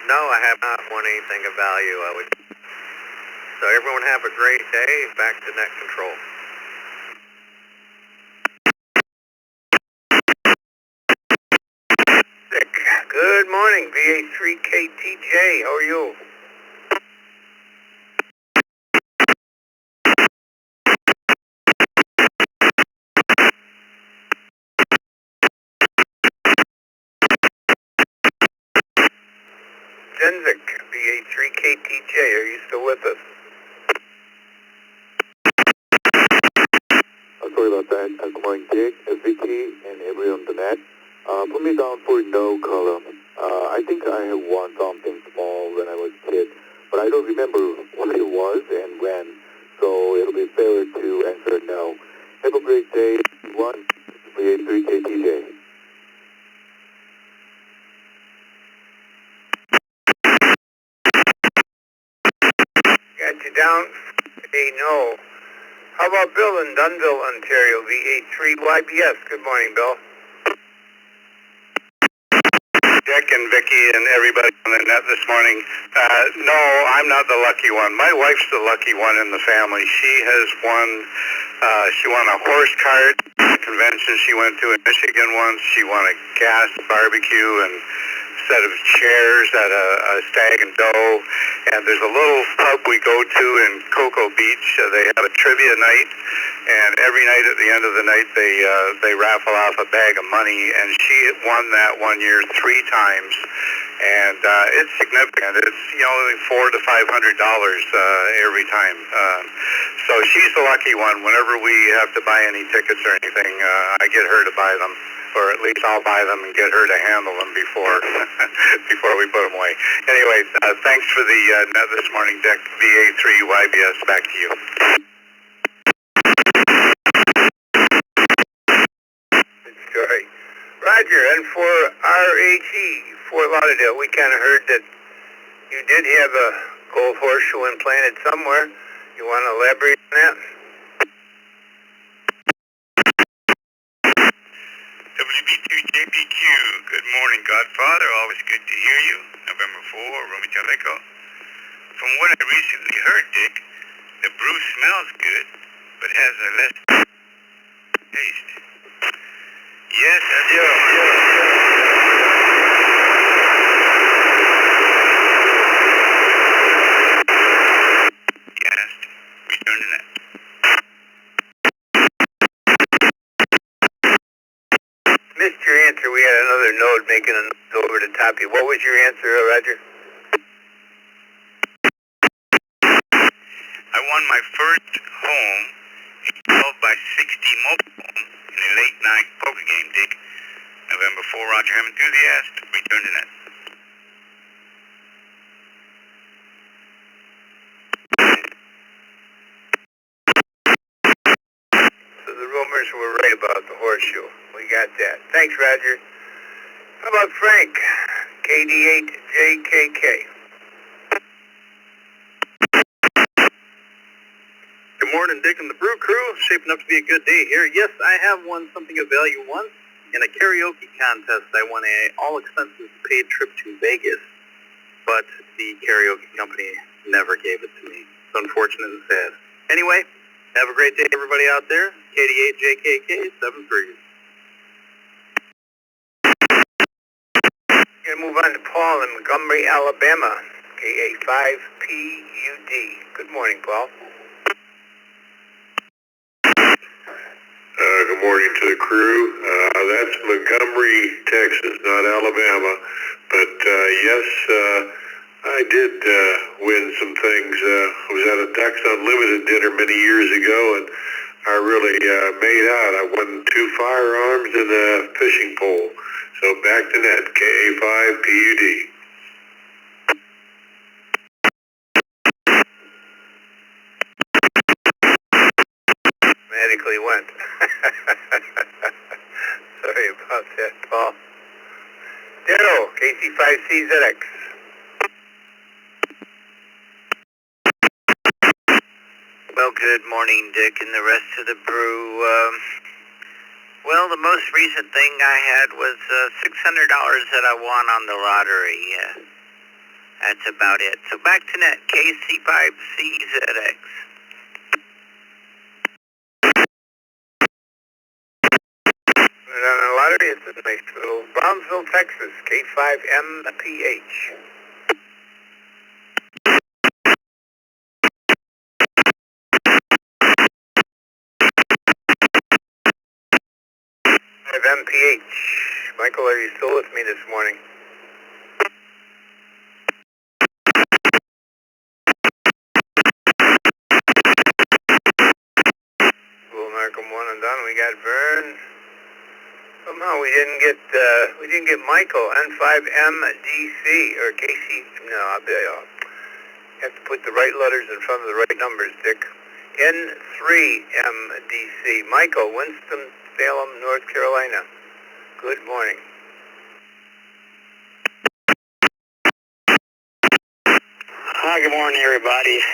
No, I have not won anything of value. So everyone have a great day. Back to Net Control. Good morning, VA3KTJ. How are you? Denvik, VA3KTJ. Are you still with us? Sorry about that. Good morning, Dick, Vicky, and everyone on the net. Put me down for no column. I think I have won something small when I was a kid, but I don't remember what it was and when, so it'll be fair to answer no. Have a great day, everyone. VA3KTJ. Got you down. Hey, no. How about Bill in Dunville, Ontario, VA3YBS? Good morning, Bill. Dick and Vicky and everybody on the net this morning. No, I'm not the lucky one. My wife's the lucky one in the family. She has won, she won a horse cart convention she went to in Michigan once. She won a gas barbecue and set of chairs at a Stag and Doe. And there's a little pub we go to in Cocoa Beach. They have a trivia night, and every night at the end of the night they raffle off a bag of money, and she won that one year 3 times. And it's significant. It's like $400 to $500 every time. So she's the lucky one. Whenever we have to buy any tickets or anything, I get her to buy them, or at least I'll buy them and get her to handle them before before we put them away. Anyway, thanks for the net this morning, Dick. VA3YBS. Back to you. It's Roger, and for RHE, Fort Lauderdale, we kind of heard that you did have a gold horseshoe implanted somewhere. You want to elaborate on that? WB2JPQ, good morning, Godfather. Always good to hear you. November 4, Romy Chaleco. From what I recently heard, Dick, the brew smells good, but has a less taste. Yes, Yes, return to that. Missed your answer. We had another node making a note over the top of you. What was your answer, Roger? I won my first home, a 12 by 60 mobile home, in a late night poker game, Dick. November 4, Roger Ham enthusiast, return to net. So the rumors were right about the horseshoe. We got that. Thanks, Roger. How about Frank? KD8JKK. Good morning, Dick and the Brew Crew. Shaping up to be a good day here. Yes, I have won something of value once. In a karaoke contest, I won a all-expenses-paid trip to Vegas, but the karaoke company never gave it to me. It's unfortunate and sad. Anyway, have a great day, everybody out there. KD8JKK73. Gonna move on to Paul in Montgomery, Alabama. KA5PUD. Good morning, Paul. Good morning to the crew. That's Montgomery, Texas, not Alabama. But yes, I did win some things. I was at a Ducks Unlimited dinner many years ago, and I really made out. I won 2 firearms and a fishing pole. So back to net, KA5PUD. Medically went. Sorry about that, Paul. Daryl, KC5CZX. Well, good morning, Dick, and the rest of the brew. Well, the most recent thing I had was $600 that I won on the lottery. That's about it. So back to net, KC5CZX. On the lottery, it's a nice little Brownsville, Texas, K5MPH. MPH. Michael, are you still with me this morning? Little Narcom 1 and done. We got Vern. Somehow we didn't get Michael N5MDC or KC. No, I'll have to put the right letters in front of the right numbers, Dick. N3MDC. Michael, Winston-Salem, North Carolina. Good morning. Hi, good morning, everybody.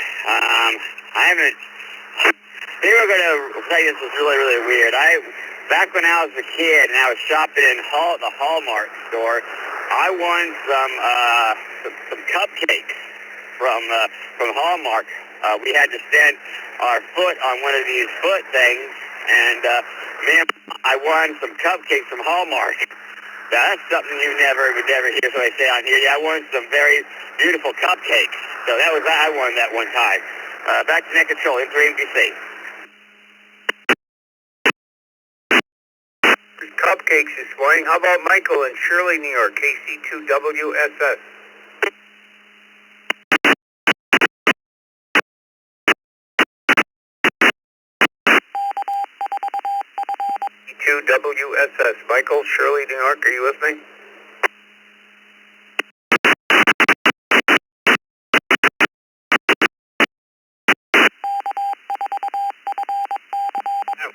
Maybe I'm going to tell you this is really, really weird. Back when I was a kid and I was shopping in the Hallmark store, I won some cupcakes from Hallmark. We had to stand our foot on one of these foot things, and I won some cupcakes from Hallmark. Now, that's something you would never hear somebody say on here. Yeah, I won some very beautiful cupcakes. So I won that one time. Back to net control, N3MDC. Cupcakes this morning. How about Michael in Shirley, New York, KC2WSS? KC2WSS. Michael, Shirley, New York, are you with me?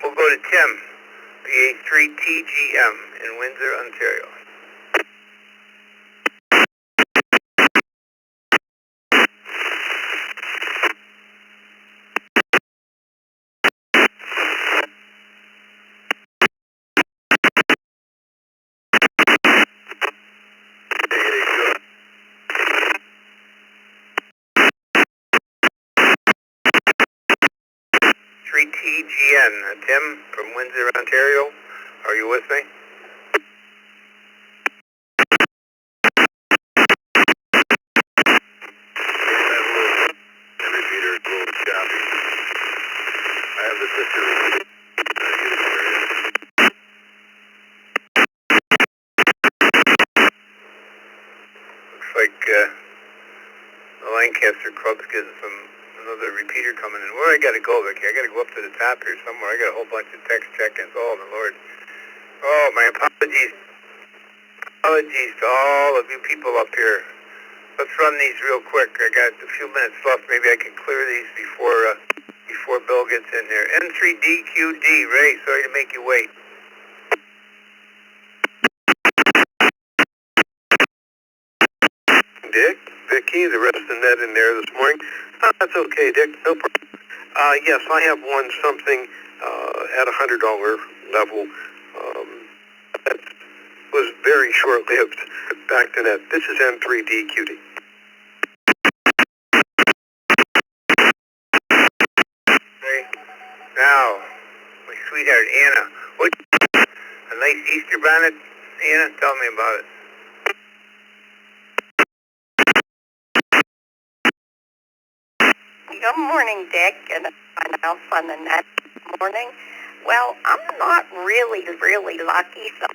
We'll go to Tim. PA3TGM in Windsor, Ontario. TGN, Tim from Windsor, Ontario. Are you with me? The repeater is a little choppy. I have the sister repeater. Looks like the Lancaster Club's getting another repeater coming in. Where I gotta go, Vicky? I gotta go up to the top here somewhere. I got a whole bunch of text check-ins. Oh, my Lord. Oh, my apologies. Apologies to all of you people up here. Let's run these real quick. I got a few minutes left. Maybe I can clear these before Bill gets in there. N3DQD, Ray, sorry to make you wait. Dick, Vicky, the rest of the net in there this morning. That's okay, Dick. No problem. Yes, I have won something at $100 level. That was very short-lived. Back to net. This is N3DQD. Hey, now, my sweetheart, Anna. What? A nice Easter bonnet? Anna, tell me about it. Good morning, Dick, and else on the net this morning. Well, I'm not really lucky, so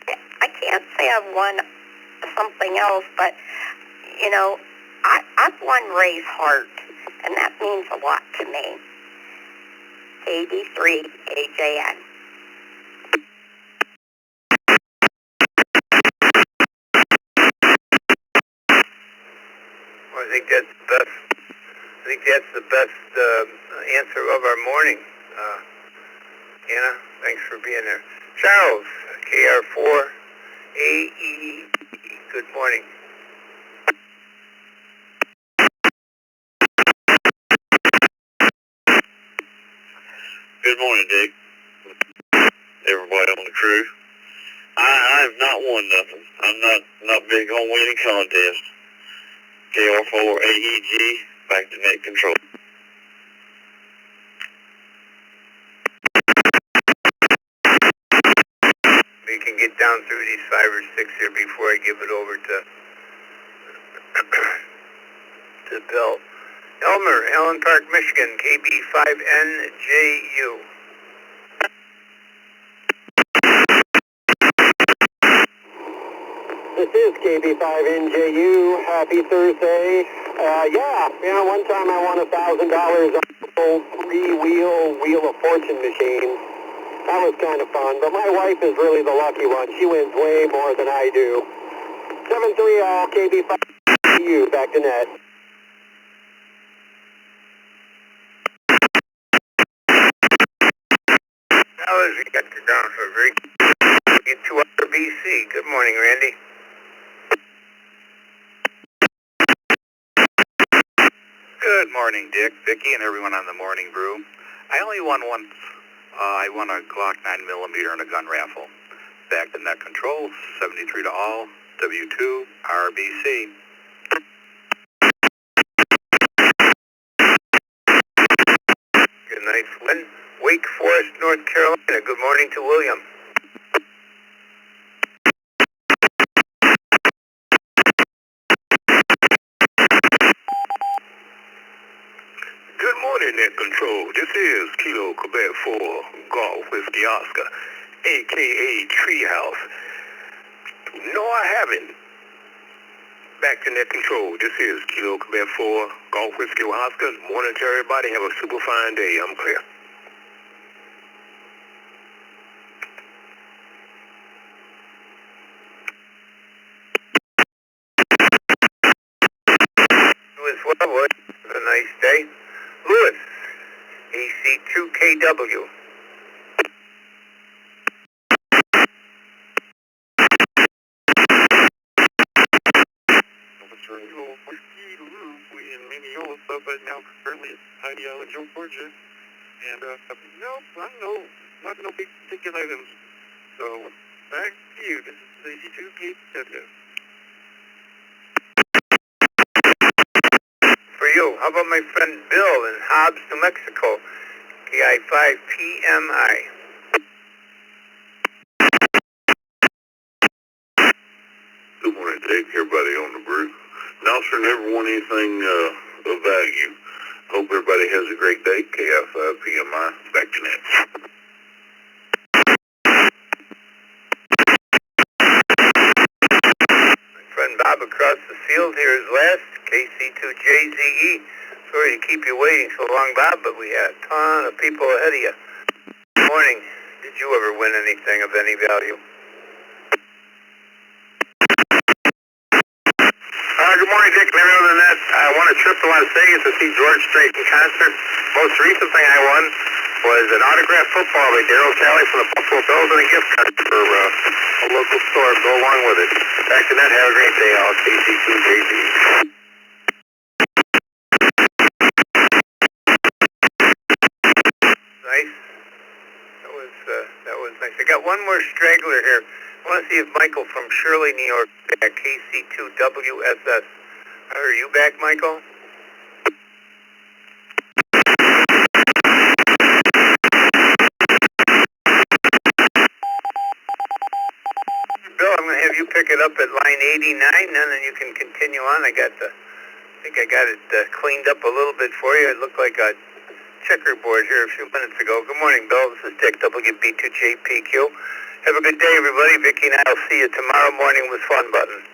I can't say I've won something else, but, you know, I've won Ray's heart, and that means a lot to me. 83 AJN. Well, I think that's the best answer of our morning. Anna, thanks for being there. Charles, KR4AE, good morning. Good morning, Dick. Everybody on the crew. I have not won nothing. I'm not big on winning contests. KR4AEG, back to net control. We can get down through these 5 or 6 here before I give it over to Bill. Elmer, Allen Park, Michigan, KB5NJU. This is KB5NJU. Happy Thursday. One time I won $1,000 on a Wheel of Fortune machine. That was kind of fun, but my wife is really the lucky one. She wins way more than I do. 7-3 all, KB5NJU, back to net. Fellas, we got you down for a break. Get 2 hour BC. Good morning, Randy. Good morning, Dick, Vicky, and everyone on the Morning Brew. I only won once. I won a Glock 9mm in a gun raffle. Back to net control, 73 to all, W2, RBC. Good night, Flynn. Wake Forest, North Carolina. Good morning to William. Good morning, net control. This is Kilo Quebec 4, Golf Whiskey Oscar, a.k.a. Treehouse. No, I haven't. Back to net control. This is Kilo Quebec 4, Golf Whiskey Oscar. Morning to everybody. Have a super fine day. I'm clear. Louis Wellwood, have a nice day. Louis, AC2KW. now currently at IDL in Georgia. And, no, not no big ticket items. So, back to you. This is AC2 KW. For you, how about my friend Bill in Hobbs, New Mexico? KI5PMI. Good morning, Dick. Everybody on the brew. Nelson never won anything of value. Hope everybody has a great day. KI5PMI. Back to Nett. My friend Bob across the field here is last. KC2JZE. Sorry to keep you waiting so long, Bob, but we had a ton of people ahead of you. Good morning. Did you ever win anything of any value? Good morning, Dick. And everyone on that. I won a trip to Las Vegas to see George Strait in concert. Most recent thing I won was an autographed football by Darryl Talley from the Buffalo Bills and a gift card for a local store to go along with it. Back to that. Have a great day, all. KC2JZ. Nice. That was nice. I got one more straggler here. I want to see if Michael from Shirley, New York, at KC2WSS. Are you back, Michael? Bill, I'm going to have you pick it up at line 89, and then you can continue on. I think I got it cleaned up a little bit for you. It looked like a checkerboard here a few minutes ago. Good morning, Bill. This is Dick, WB2JPQ. Have a good day, everybody. Vicki and I will see you tomorrow morning with Fun Button.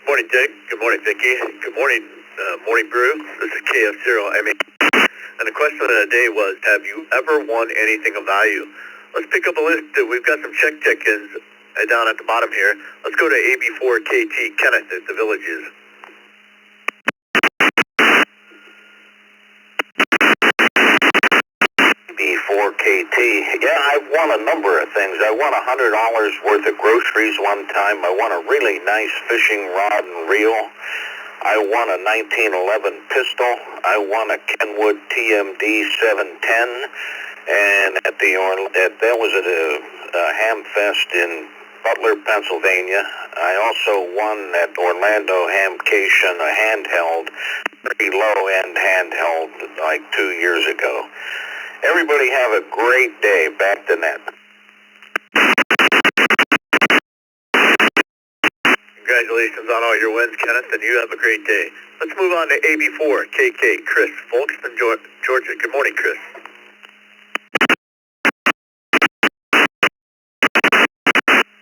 Morning, Dick. Good morning, Vicki. Good morning, Morning Brew. This is KF0. And the question of the day was, have you ever won anything of value? Let's pick up a list. We've got some check-ins down at the bottom here. Let's go to AB4KT, Kenneth at the Villages. AB4KT. Yeah, I've won a number of things. I won $100 worth of groceries one time. I won a really nice fishing rod and reel. I won a 1911 pistol. I won a Kenwood TMD 710, and that was at a ham fest in Butler, Pennsylvania. I also won at Orlando Hamcation a handheld, pretty low-end handheld, like 2 years ago. Everybody have a great day. Back to Nett. Congratulations on all your wins, Kenneth, and you have a great day. Let's move on to AB4KK, Chris, Folkestone, Georgia. Good morning, Chris.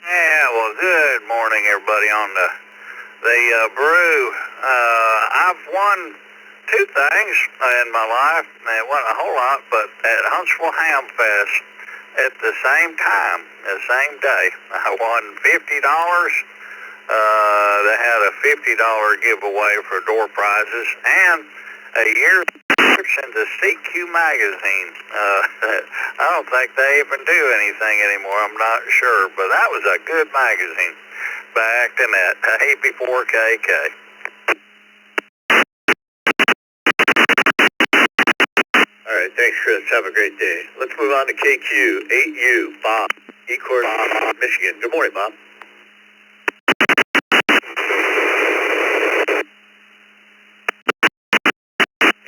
Yeah, well, good morning, everybody on the brew. I've won two things in my life. It wasn't a whole lot, but at Huntsville Ham Fest at the same time, the same day, I won $50. They had a $50 giveaway for door prizes and a year's subscription to CQ magazine. I don't think they even do anything anymore. I'm not sure, but that was a good magazine. Back to Nett, AB4KK. All right, thanks, Chris. Have a great day. Let's move on to KQ, 8U, Bob, Ecorse, Michigan. Good morning, Bob.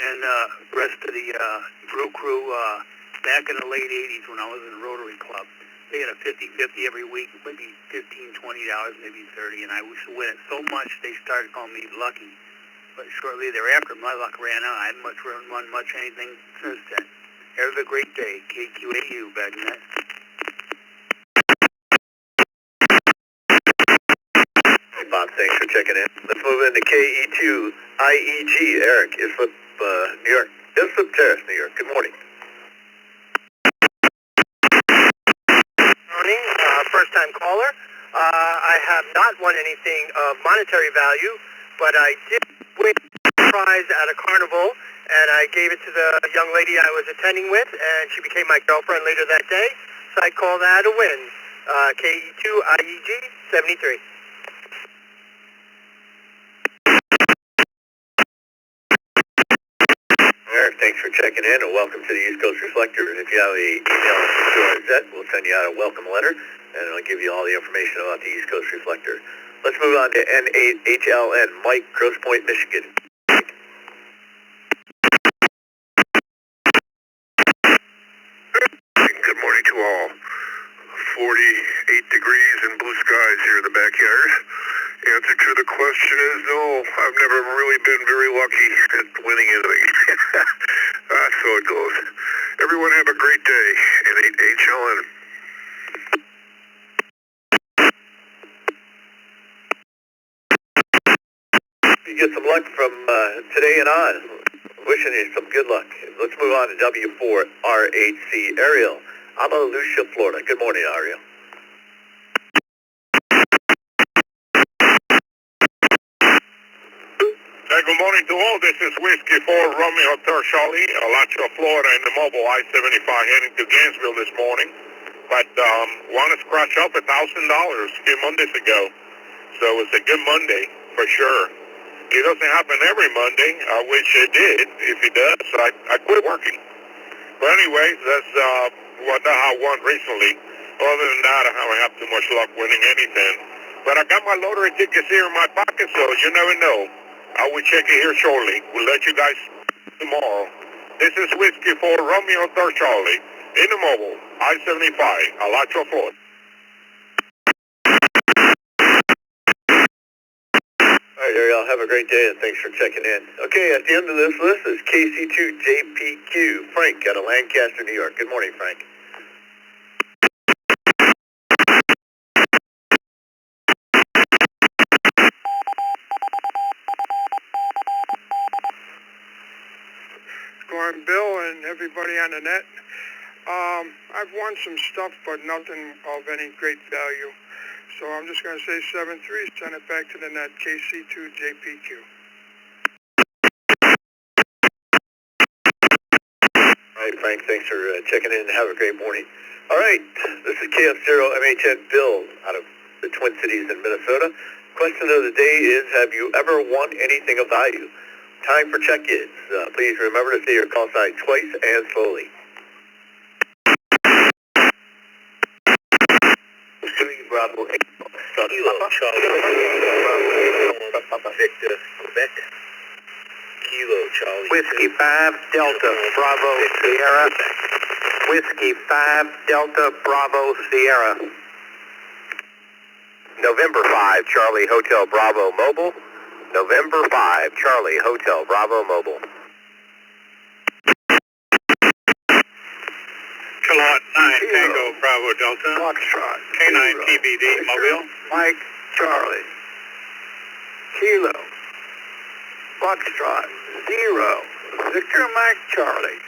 And rest of the brew crew, back in the late 80s when I was in the Rotary Club, they had a 50-50 every week, maybe $15, $20, maybe 30, and I used to win it so much they started calling me lucky. But shortly thereafter, my luck ran out. I haven't won much anything since then. Have a great day. KQAU, back in that. Hey, Bob, thanks for checking in. Let's move into KE2, IEG, Eric, Islip, New York. Islip Terrace, New York. Good morning. Morning, first-time caller. I have not won anything of monetary value, but I did win a prize at a carnival, and I gave it to the young lady I was attending with, and she became my girlfriend later that day, so I call that a win. KE2IEG 73. Eric, thanks for checking in and welcome to the East Coast Reflector. If you have a email to our Zet, we'll send you out a welcome letter and it'll give you all the information about the East Coast Reflector. Let's move on to N8HLN, Mike, Grosse Pointe, Michigan. Good morning to all. 48 degrees and blue skies here in the backyard. Answer to the question is no, I've never really been very lucky at winning anything. So it goes. Everyone have a great day. N8HLN. You get some luck from today and on. Wishing you some good luck. Let's move on to W4RHC Ariel, Lucia, Florida. Good morning, Ariel. Hey, good morning to all. This is Whiskey 4 Romeo Hotel Charlie, Alachua, Florida, in the mobile I-75 heading to Gainesville this morning. But want to scratch up $1,000 a few Mondays ago. So it's a good Monday for sure. It doesn't happen every Monday. I wish it did. If it does, I quit working. But anyways, that's what I won recently. Other than that, I haven't had too much luck winning anything. But I got my lottery tickets here in my pocket, so you never know. I will check it here shortly. We'll let you guys tomorrow. This is Whiskey 4 Romeo 3 Charlie in the mobile I-75, Alachua, Florida. All right, Ariel, have a great day, and thanks for checking in. Okay, at the end of this list is KC2JPQ, Frank out of Lancaster, New York. Good morning, Frank. Going Bill and everybody on the net. I've won some stuff, but nothing of any great value. So I'm just going to say 7-3, send it back to the net, KC2JPQ. All right, Frank, thanks for checking in and have a great morning. All right, this is KF0MHN Bill out of the Twin Cities in Minnesota. Question of the day is, have you ever won anything of value? Time for check-ins. Please remember to say your call sign twice and slowly. Bravo 8, Kilo, Charlie, Bravo 8, Victor, Quebec, Kilo, Charlie. Whiskey 5, Delta, Bravo, Sierra. Whiskey 5, Delta, Bravo, Sierra. November 5, Charlie Hotel Bravo Mobile. November 5, Charlie Hotel Bravo Mobile. Kilowatt 9, Tango Bravo Delta. Foxtrot. K9 TBD Mobile. Mike, Charlie. Kilo. Foxtrot. 0. Victor, Mike, Charlie.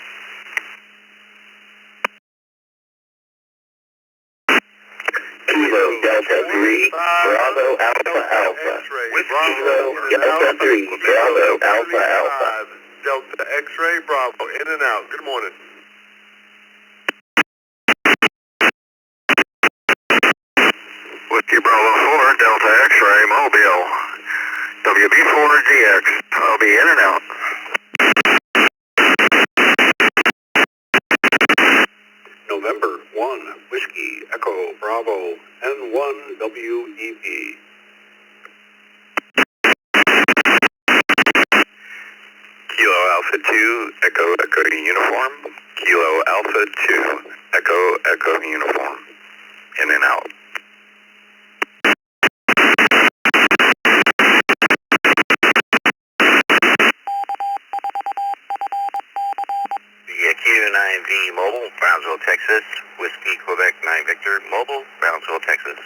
Kilo Delta 3, Bravo Alpha Alpha. Kilo Delta 3, Bravo Alpha Alpha. Delta X-Ray Bravo, in and out. Good morning. Whiskey Bravo 4, Delta X-Ray Mobile. WB4GX. I'll be in and out. November 1, Whiskey Echo Bravo N1 WEB. Kilo Alpha 2, Echo Echo Uniform. Kilo Alpha 2, Echo Echo Uniform. In and out. Q9V Mobile, Brownsville, Texas. Whiskey Quebec 9 Victor Mobile, Brownsville, Texas.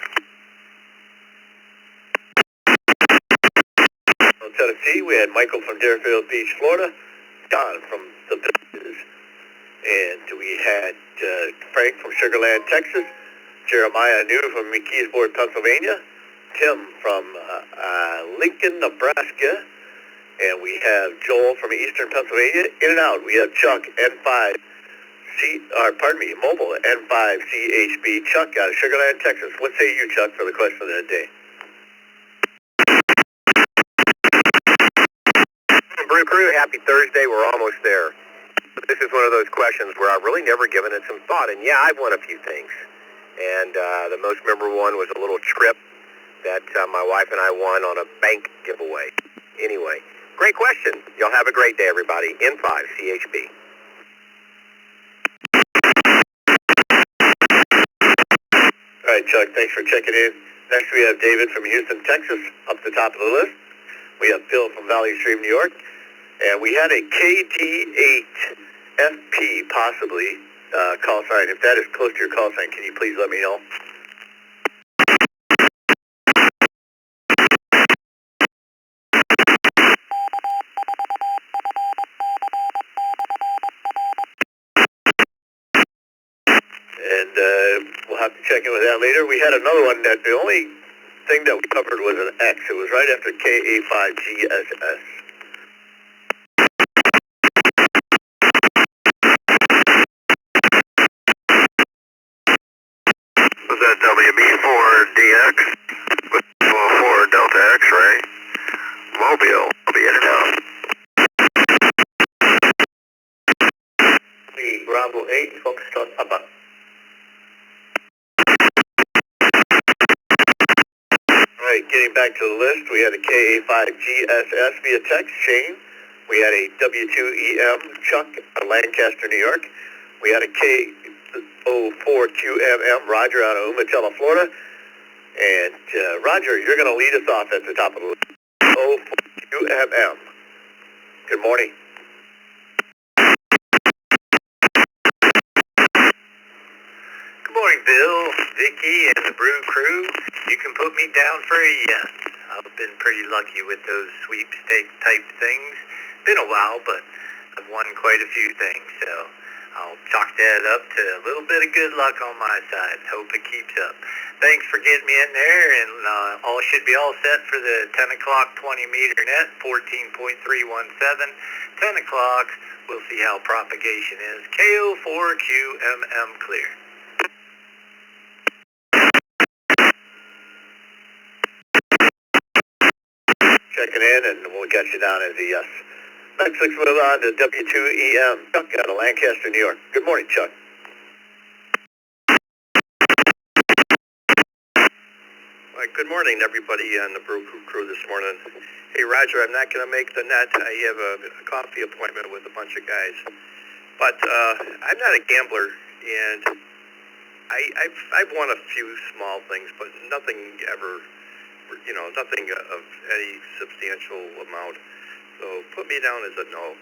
From Tennessee, we had Michael from Deerfield Beach, Florida. Don from the Villages. And we had Frank from Sugar Land, Texas. Jeremiah New from McKeesboard, Pennsylvania. Tim from Lincoln, Nebraska. And we have Joel from Eastern Pennsylvania. In and out, we have Chuck, N5, Mobile N5CHB. Chuck out of Sugar Land, Texas. What say you, Chuck, for the question of the day? Brew Crew, happy Thursday. We're almost there. This is one of those questions where I've really never given it some thought, and yeah, I've won a few things. And the most memorable one was a little trip that my wife and I won on a bank giveaway. Anyway, great question. Y'all have a great day, everybody. N5CHB. All right, Chuck, thanks for checking in. Next, we have David from Houston, Texas, up the top of the list. We have Phil from Valley Stream, New York. And we had a KD8FP, possibly, call sign. If that is close to your call sign, can you please let me know? And we'll have to check in with that later. We had another one that the only thing that we covered was an X. It was right after KA5GSS. Was that WB4DX? With 4 Delta X-ray. Mobile. I'll be in and out. Bravo 8, Foxtrot Papa. Alright, getting back to the list, we had a KA5GSS via text, Shane. We had a W2EM, Chuck, Lancaster, New York. We had a K04QMM, Roger, out of Umatilla, Florida. And Roger, you're going to lead us off at the top of the list. 04QMM. Good morning. Good morning, Bill, Vicky, and the Brew Crew. You can put me down for a yes. I've been pretty lucky with those sweepstake type things. Been a while, but I've won quite a few things, so I'll chalk that up to a little bit of good luck on my side. Hope it keeps up. Thanks for getting me in there, and all should be all set for the 10 o'clock 20-meter net, 14.317. 10 o'clock, we'll see how propagation is. KO4QMM clear. Checking in, and we'll get you down as a yes. Next, let's move on to W2EM, Chuck, out of Lancaster, New York. Good morning, Chuck. Good morning, everybody on the Brew Crew this morning. Hey, Roger, I'm not going to make the net. I have a coffee appointment with a bunch of guys. But I'm not a gambler, and I've won a few small things, but nothing ever, nothing of any substantial amount. So put me down as a no.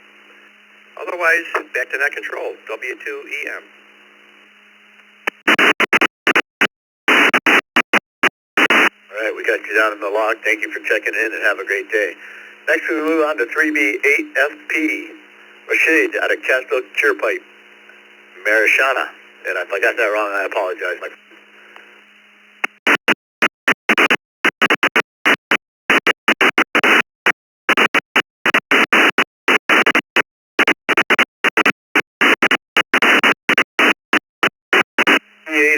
Otherwise, back to net control, W2EM. All right, we got you down in the log. Thank you for checking in, and have a great day. Next, we move on to 3B8FP, Rashid, out of Castle Cheerpipe, Marishana. And if I got that wrong, I apologize.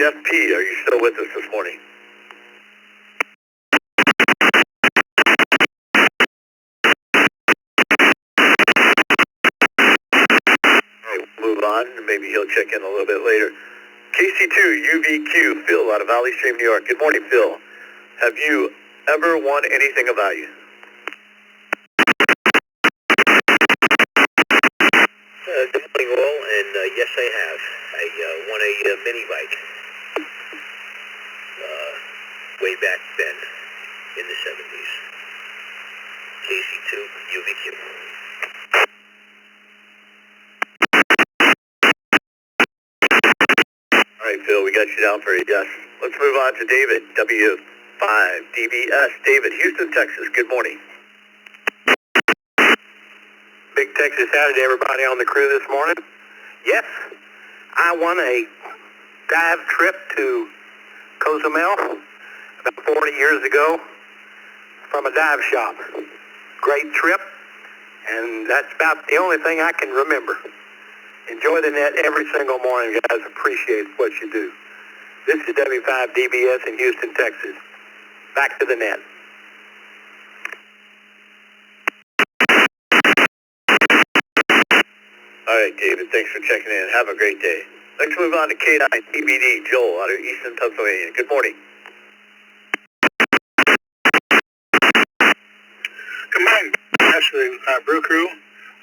FP, are you still with us this morning? Alright, we'll move on. Maybe he'll check in a little bit later. KC2 UVQ, Phil, out of Valley Stream, New York. Good morning, Phil. Have you ever won anything of value? Good morning, all, and yes, I have. I won a mini bike way back then in the 70s. KC2 UVQ. All right, Phil, we got you down for a yes. Let's move on to David, W5DBS. David, Houston, Texas. Good morning. Big Texas Saturday, everybody on the crew this morning. Yes, I won a dive trip to Cozumel about 40 years ago from a dive shop. Great trip, and that's about the only thing I can remember. Enjoy the net every single morning, guys. Appreciate what you do. This is W5DBS in Houston, Texas. Back to the net. All right, David, thanks for checking in. Have a great day. Let's move on to K9 TBD, Joel, out of Eastern Pennsylvania. Good morning. Good morning, actually, Brew Crew.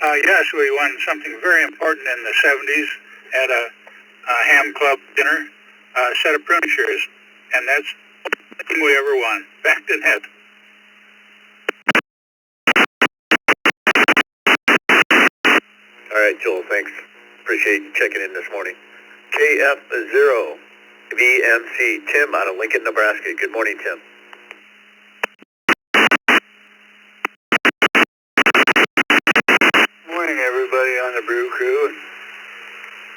Yes, we won something very important in the 70s at a ham club dinner, a set of prune shears, and that's the thing we ever won. Back to net. All right, Joel, thanks. Appreciate you checking in this morning. KF0VMC, Tim out of Lincoln, Nebraska. Good morning, Tim. Morning, everybody on the Brew Crew.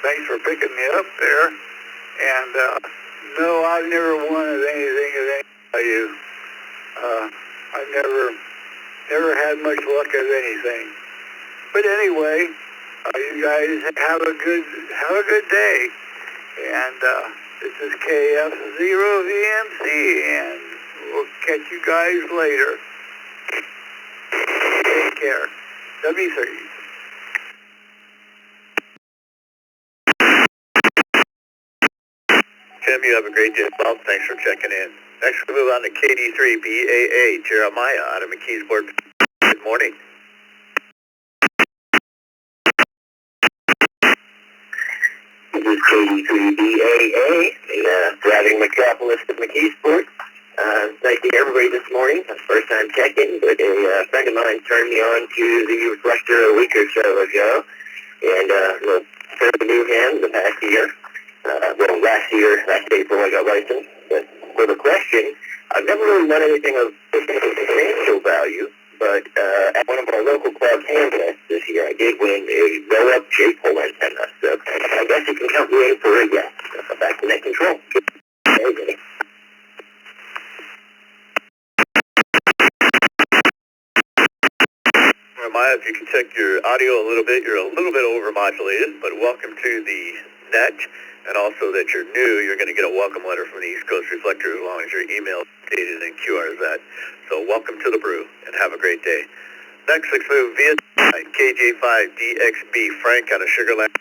Thanks for picking me up there. And no, I've never wanted anything of any value. I've never had much luck at anything. But anyway, you guys have a good day. And this is KF0VMC, and we'll catch you guys later. Take care. W3. Tim, you have a great day. Well, thanks for checking in. Next, we'll move on to KD3BAA, Jeremiah out of McKeesport. Good morning. This is KD3BAA, the driving metropolis of McKeesport. Nice to hear everybody this morning. That's the first time checking, but a friend of mine turned me on to the Reflector a week or so ago, and a fairly new hand the past year. Last April I got licensed. But for the question, I've never really done anything of substantial value, but at one of our local club hand tests this year, I did win a roll-up J-pole antenna. So I guess you can count me in for a yes. Back to net control. Okay. Jeremiah, if you can check your audio a little bit, you're a little bit overmodulated, but welcome to the net. And also that you're new, you're going to get a welcome letter from the East Coast Reflector as long as your email is dated in QRZ. So welcome to the brew, and have a great day. Next, let's move via KJ5DXB, Frank out of Sugar Land.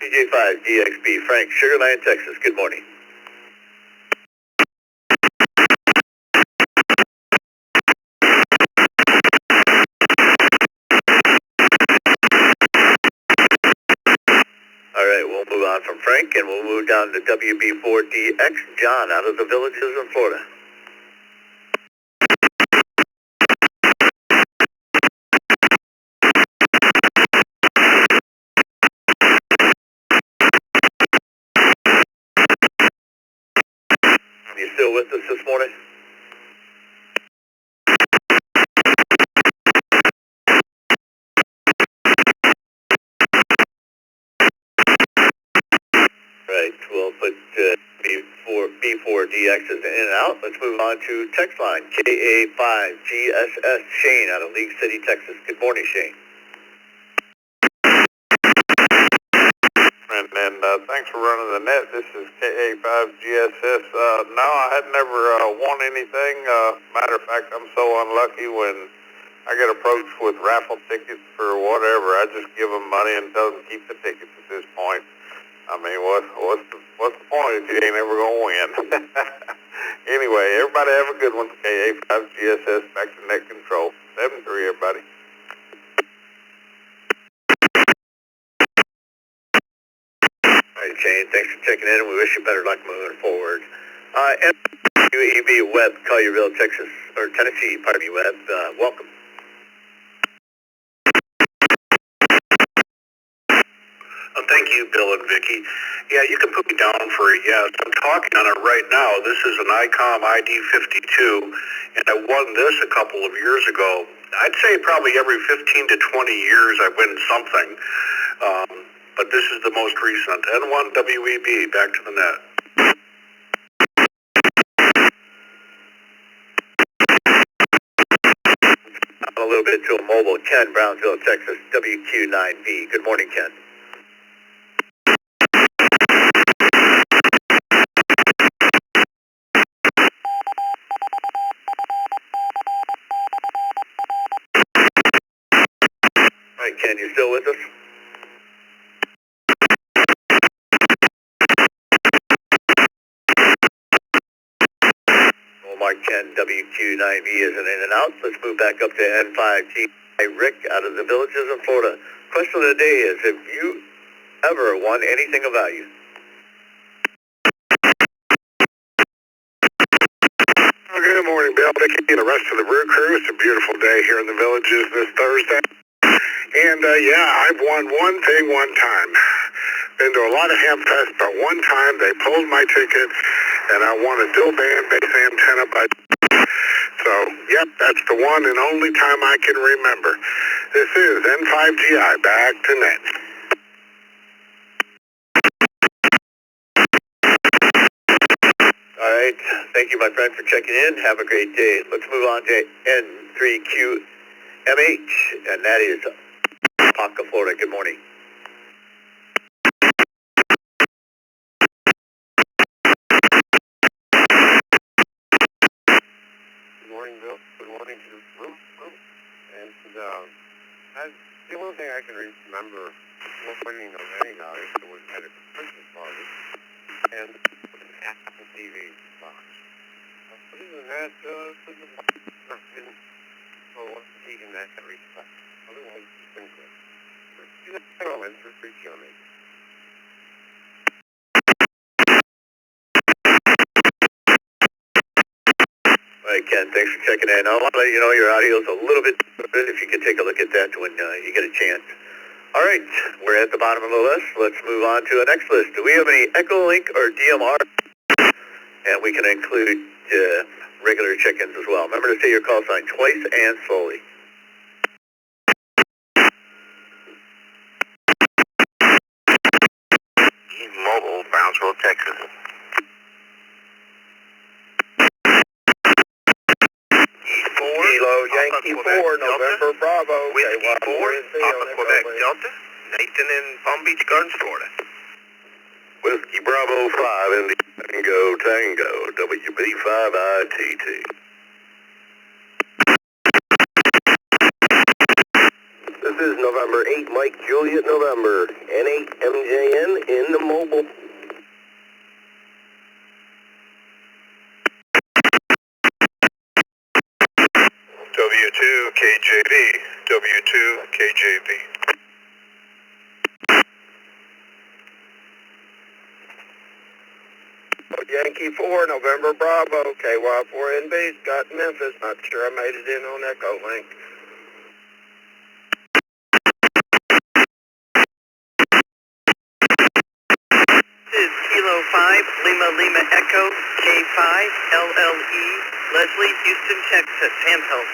KJ5DXB, Frank, Sugar Land, Texas. Good morning. All right, we'll move on from Frank, and we'll move down to WB4DX, John, out of the Villages in Florida. You still with us this morning? Right, we'll put B4DXs in and out. Let's move on to text line, KA5GSS, Shane out of League City, Texas. Good morning, Shane. And thanks for running the net. This is KA5GSS. No, I had never won anything. Matter of fact, I'm so unlucky when I get approached with raffle tickets for whatever. I just give them money and tell them keep the tickets at this point. I mean, what's the point if you ain't ever gonna win? Anyway, everybody have a good one. KA5GSS, back to net control. 7-3, everybody. All right, Shane, thanks for checking in, and we wish you better luck moving forward. WEB Webb, Collierville, Texas, or Tennessee, pardon me, Webb, welcome. Thank you, Bill and Vicki. Yeah, you can put me down for a yes. I'm talking on it right now. This is an ICOM ID52, and I won this a couple of years ago. I'd say probably every 15 to 20 years I win something, but this is the most recent. N1 WEB, back to the net. individual mobile, Ken, Brownsville, Texas, WQ9V. Good morning, Ken. All right, Ken, you still with us? Mark 10, WQ9V is an in and out. Let's move back up to N5G. Hey, Rick, out of the Villages of Florida. Question of the day is, have you ever won anything of value? Good morning, Bill, Vicky, and the rest of the Brew Crew. It's a beautiful day here in the Villages this Thursday. And, yeah, I've won one thing one time. Been to a lot of ham fests, but one time they pulled my ticket, and I won a dual band bass antenna by... So, yep, that's the one and only time I can remember. This is N5GI, back to Nett. All right. Thank you, my friend, for checking in. Have a great day. Let's move on to N3QMH, and that is Apopka, Florida. Good morning. Good morning, Bill. Good morning to the group. And the only thing I can remember winning of any value was at a Christmas party and an Apple TV box. Other than that, nothing in that respect. Otherwise, it's been good. N3QMH. All right, Ken, thanks for checking in. I want to let you know your audio is a little bit, if you could take a look at that when you get a chance. All right, we're at the bottom of the list. Let's move on to the next list. Do we have any Echo Link or DMR? And we can include regular check-ins as well. Remember to say your call sign twice and slowly. Mobile, Brownsville, Texas. Kilo Yankee 4, November Bravo. Whiskey 4, Papa Quebec Delta, Nathan in Palm Beach Gardens, Florida. Whiskey Bravo 5, Indigo Tango, WB5ITT. This is November 8, Mike Juliet November, N8 MJN in the mobile. W2 KJV, W2 KJV. Yankee 4, November Bravo, KY4 in base, got Memphis. Not sure I made it in on Echo Link. This is Kilo 5, Lima Lima Echo, K5, LLE, Leslie, Houston, Texas, handheld.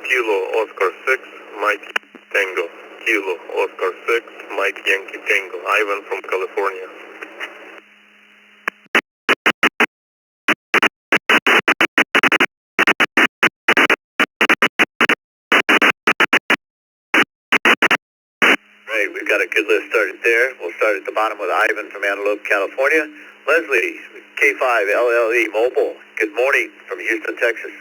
Kilo Oscar 6, Mike Tango. Kilo Oscar 6, Mike Yankee Tango. Ivan from California. Right, we've got a good list started there. We'll start at the bottom with Ivan from Antelope, California. Leslie, K5 LLE Mobile. Good morning from Houston, Texas.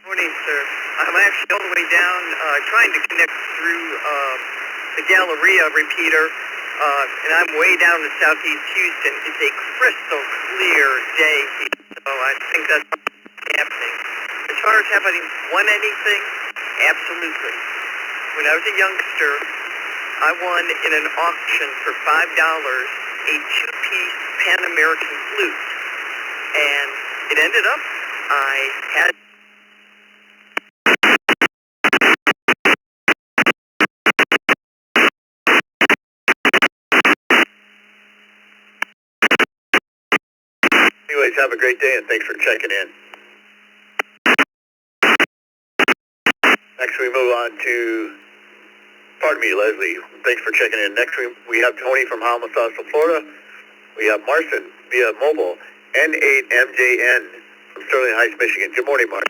Morning, sir. I'm actually all the way down, trying to connect through the Galleria repeater, and I'm way down in southeast Houston. It's a crystal clear day, so I think that's happening. As far as have I won anything? Absolutely. When I was a youngster, I won in an auction for $5 a two-piece Pan American flute, and it ended up I had Anyways, have a great day and thanks for checking in. Next we move on to Pardon me, Leslie. Thanks for checking in. Next we have Tony from Homicide, Florida. We have Marson via mobile, N8MJN from Sterling Heights, Michigan. Good morning, Mark.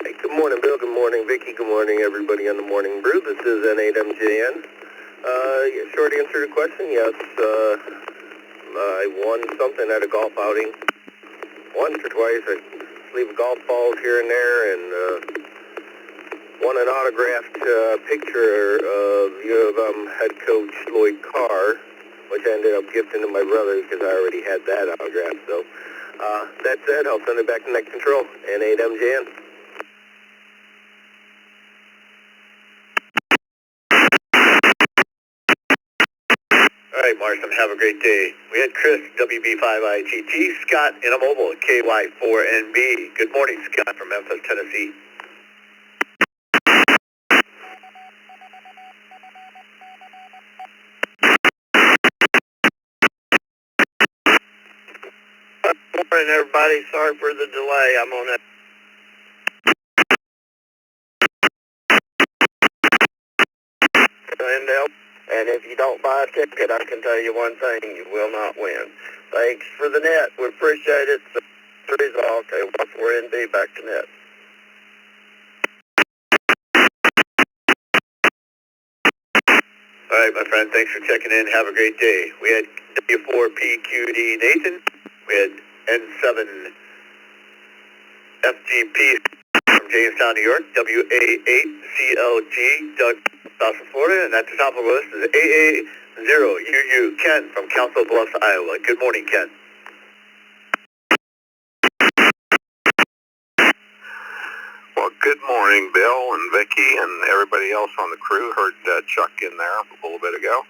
Hey, good morning, Bill. Good morning, Vicky. Good morning, everybody on the Morning Brew. This is N8MJN. Short answer to the question, yes. I won something at a golf outing. Once or twice. I leave golf balls here and there, and won an autographed picture of U of M head coach Lloyd Carr, which I ended up gifting to my brother because I already had that autograph. So that's it. I'll send it back to Net Control. N8MJN. All right, Marson, have a great day. We had Chris, WB5IGT, Scott in a mobile, KY4NB. Good morning, Scott from Memphis, Tennessee. Good morning, everybody. Sorry for the delay. I'm on that. And if you don't buy a ticket, I can tell you one thing, you will not win. Thanks for the net. We appreciate it. The result, KY4NB, back to net. All right, my friend, thanks for checking in. Have a great day. We had W4PQD Nathan. We had N7FGP from Jamestown, New York. WA8CLG Doug, South Florida. And at the top of the list is AA0UU Ken from Council Bluffs, Iowa. Good morning, Ken. Well, good morning, Bill and Vicky and everybody else on the crew. Heard Chuck in there a little bit ago.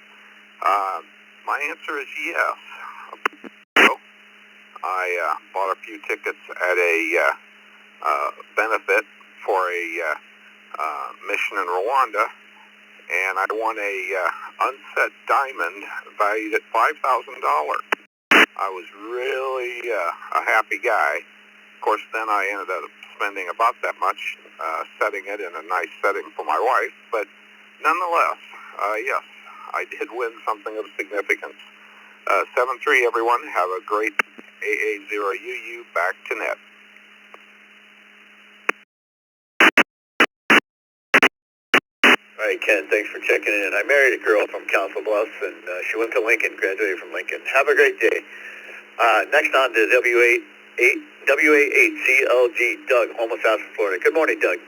My answer is yes. I bought a few tickets at a benefit for a mission in Rwanda, and I won a unset diamond valued at $5,000. I was really a happy guy. Of course, then I ended up spending about that much, setting it in a nice setting for my wife, but nonetheless, yes, I did win something of significance. 7-3, everyone. Have a great AA0UU, back to net. All right, Ken, thanks for checking in. I married a girl from Council Bluffs, and she went to Lincoln, graduated from Lincoln. Have a great day. Next on to WA8CLG, Doug, almost out from Florida. Good morning, Doug.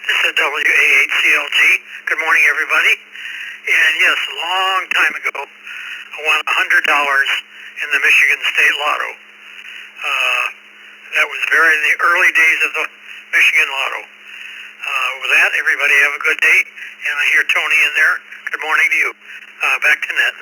This is WA8CLG. Good morning, everybody. And yes, a long time ago, I won $100 in the Michigan State Lotto. That was in the early days of the Michigan Lotto. With that, everybody have a good day. And I hear Tony in there. Good morning to you. Back to net.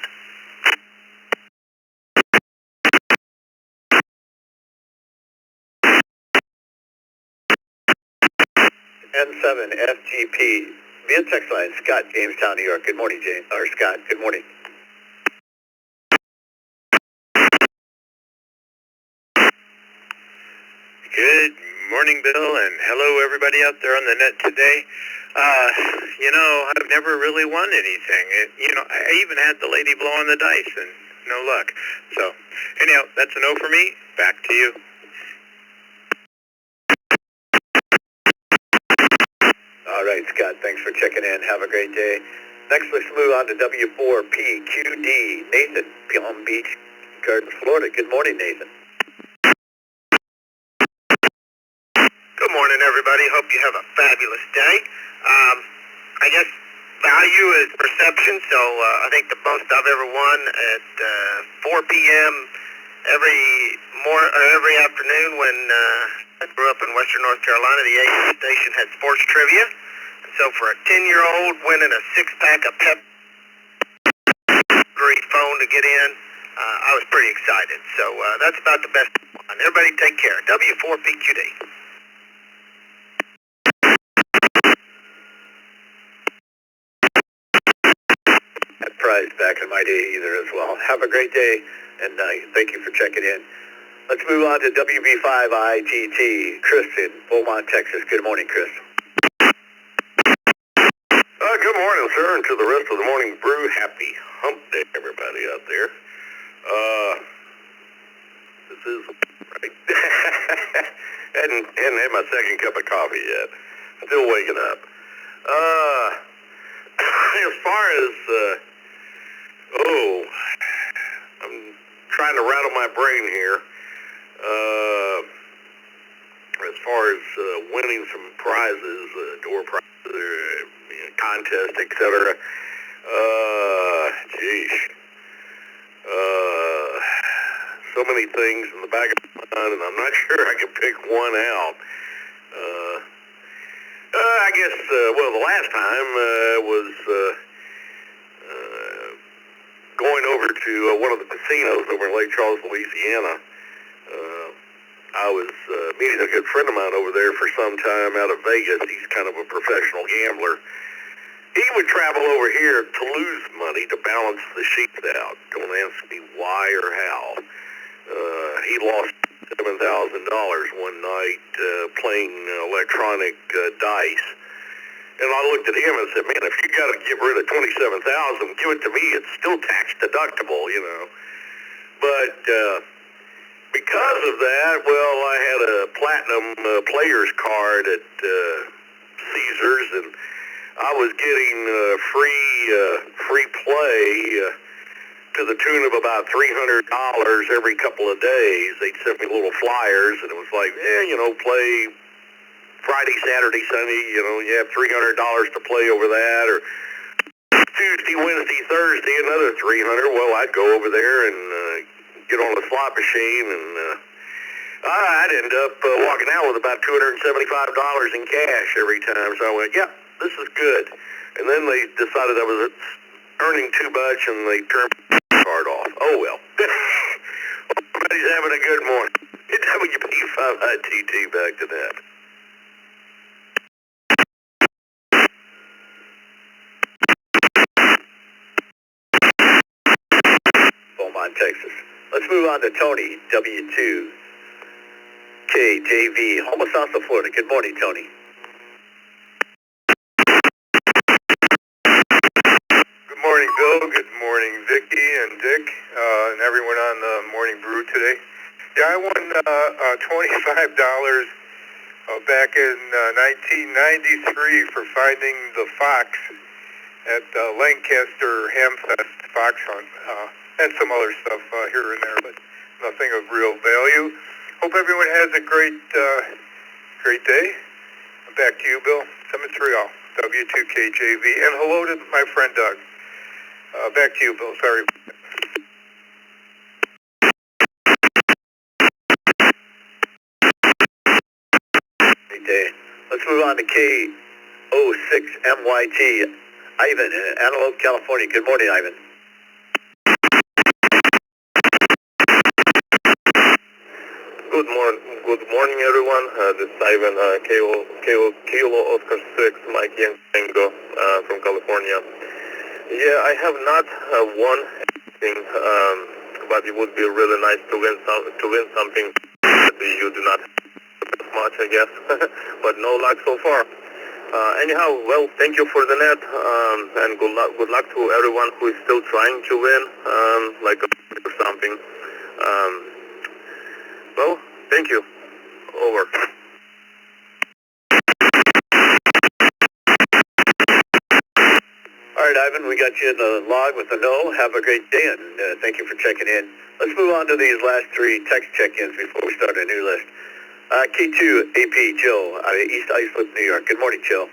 N7FGP via text line, Scott, Jamestown, New York. Good morning, James. Or Scott, good morning. Good morning, Bill, and hello, everybody out there on the net today. I've never really won anything. I even had the lady blowing the dice, and no luck. So, anyhow, that's a no for me. Back to you. All right, Scott, thanks for checking in. Have a great day. Next, let's move on to W4PQD. Nathan, Palm Beach Gardens, Florida. Good morning, Nathan. Good morning, everybody. Hope you have a fabulous day. I guess value is perception, so I think the most I've ever won at 4 p.m. every afternoon when I grew up in Western North Carolina, the AM station had sports trivia. So for a 10-year-old winning a six-pack of Pepsi phone to get in, I was pretty excited. So that's about the best one. Everybody take care. W4PQD. That prize back in my day either as well. Have a great day, and thank you for checking in. Let's move on to WB5IGT. Chris in Beaumont, Texas. Good morning, Chris. Good morning, sir, and to the rest of the Morning Brew, happy hump day, everybody out there. This is right. hadn't had my second cup of coffee yet. Still waking up. As far as, I'm trying to rattle my brain here. As far as winning some prizes, door prizes, contest, etc. So many things in the back of my mind, and I'm not sure I can pick one out. I guess, the last time was going over to one of the casinos over in Lake Charles, Louisiana. I was meeting a good friend of mine over there for some time out of Vegas. He's kind of a professional gambler. He would travel over here to lose money to balance the sheets out. Don't ask me why or how. He lost $7,000 one night playing electronic dice. And I looked at him and said, man, if you got to get rid of $27,000, give it to me. It's still tax deductible, you know. But because of that, well, I had a platinum player's card at Caesars, and I was getting free play to the tune of about $300 every couple of days. They'd send me little flyers, and it was like, play Friday, Saturday, Sunday, you have $300 to play over that, or Tuesday, Wednesday, Thursday, another $300. Well, I'd go over there and get on the slot machine, and I'd end up walking out with about $275 in cash every time. So I went, yeah, this is good. And then they decided I was earning too much, and they turned my card off. Oh, well. Everybody's having a good morning. It's WB5IGT back to that. Beaumont, Texas. Let's move on to Tony, W2KJV, Homosassa, Florida. Good morning, Tony. Good morning, Bill. Good morning, Vicky and Dick, and everyone on the Morning Brew today. Yeah, I won $25 back in 1993 for finding the fox at Lancaster Hamfest Fox Hunt, and some other stuff here and there, but nothing of real value. Hope everyone has a great day. Back to you, Bill. Montreal, W2KJV, and hello to my friend Doug. Back to you, Bill. Sorry. Great day. Let's move on to K06MYT, Ivan in Antelope, California. Good morning, Ivan. Good morning, everyone. This is Ivan, Kilo Oscar 6, Mike Yango from California. Yeah, I have not won anything, but it would be really nice to win something that you do not have much, I guess. But no luck so far. Anyhow, well, thank you for the net, and good luck to everyone who is still trying to win, like or something. Well, thank you. Over. All right, Ivan, we got you in the log with the no. Have a great day, and thank you for checking in. Let's move on to these last three text check-ins before we start a new list. K2 AP Joe out of East Islip, New York. Good morning, Joe.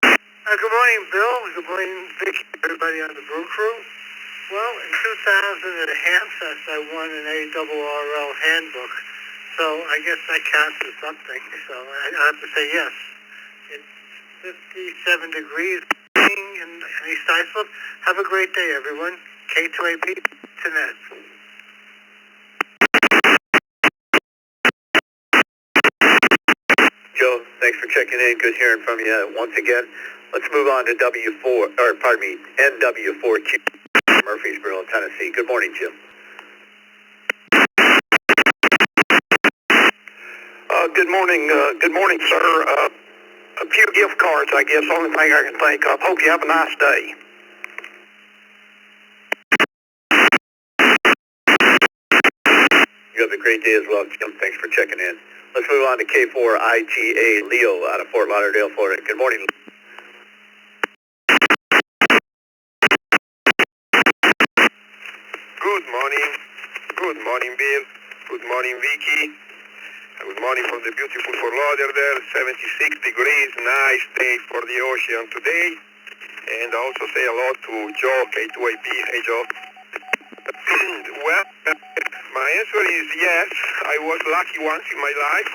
Good morning, Bill. Good morning, Vicky, everybody on the Brew Crew. Well, in 2000 at a Hamfest, I won an ARRL handbook, so I guess that counts as something. So I have to say yes. It's 57 degrees in East Islip. Have a great day, everyone. K2AP to Nett. Joe, thanks for checking in. Good hearing from you once again. Let's move on to NW4Q, Murfreesboro, Tennessee. Good morning, Jim. Good morning, sir. A few gift cards, I guess, only thing I can think of. Hope you have a nice day. You have a great day as well, Jim. Thanks for checking in. Let's move on to K4IGA Leo out of Fort Lauderdale, Florida. Good morning. Good morning. Good morning, Bill. Good morning, Vicky. Good morning from the beautiful Fort Lauderdale. 76 degrees. Nice day for the ocean today. And also say hello to Joe, K2AP. Hey, Joe. Well, my answer is yes. I was lucky once in my life.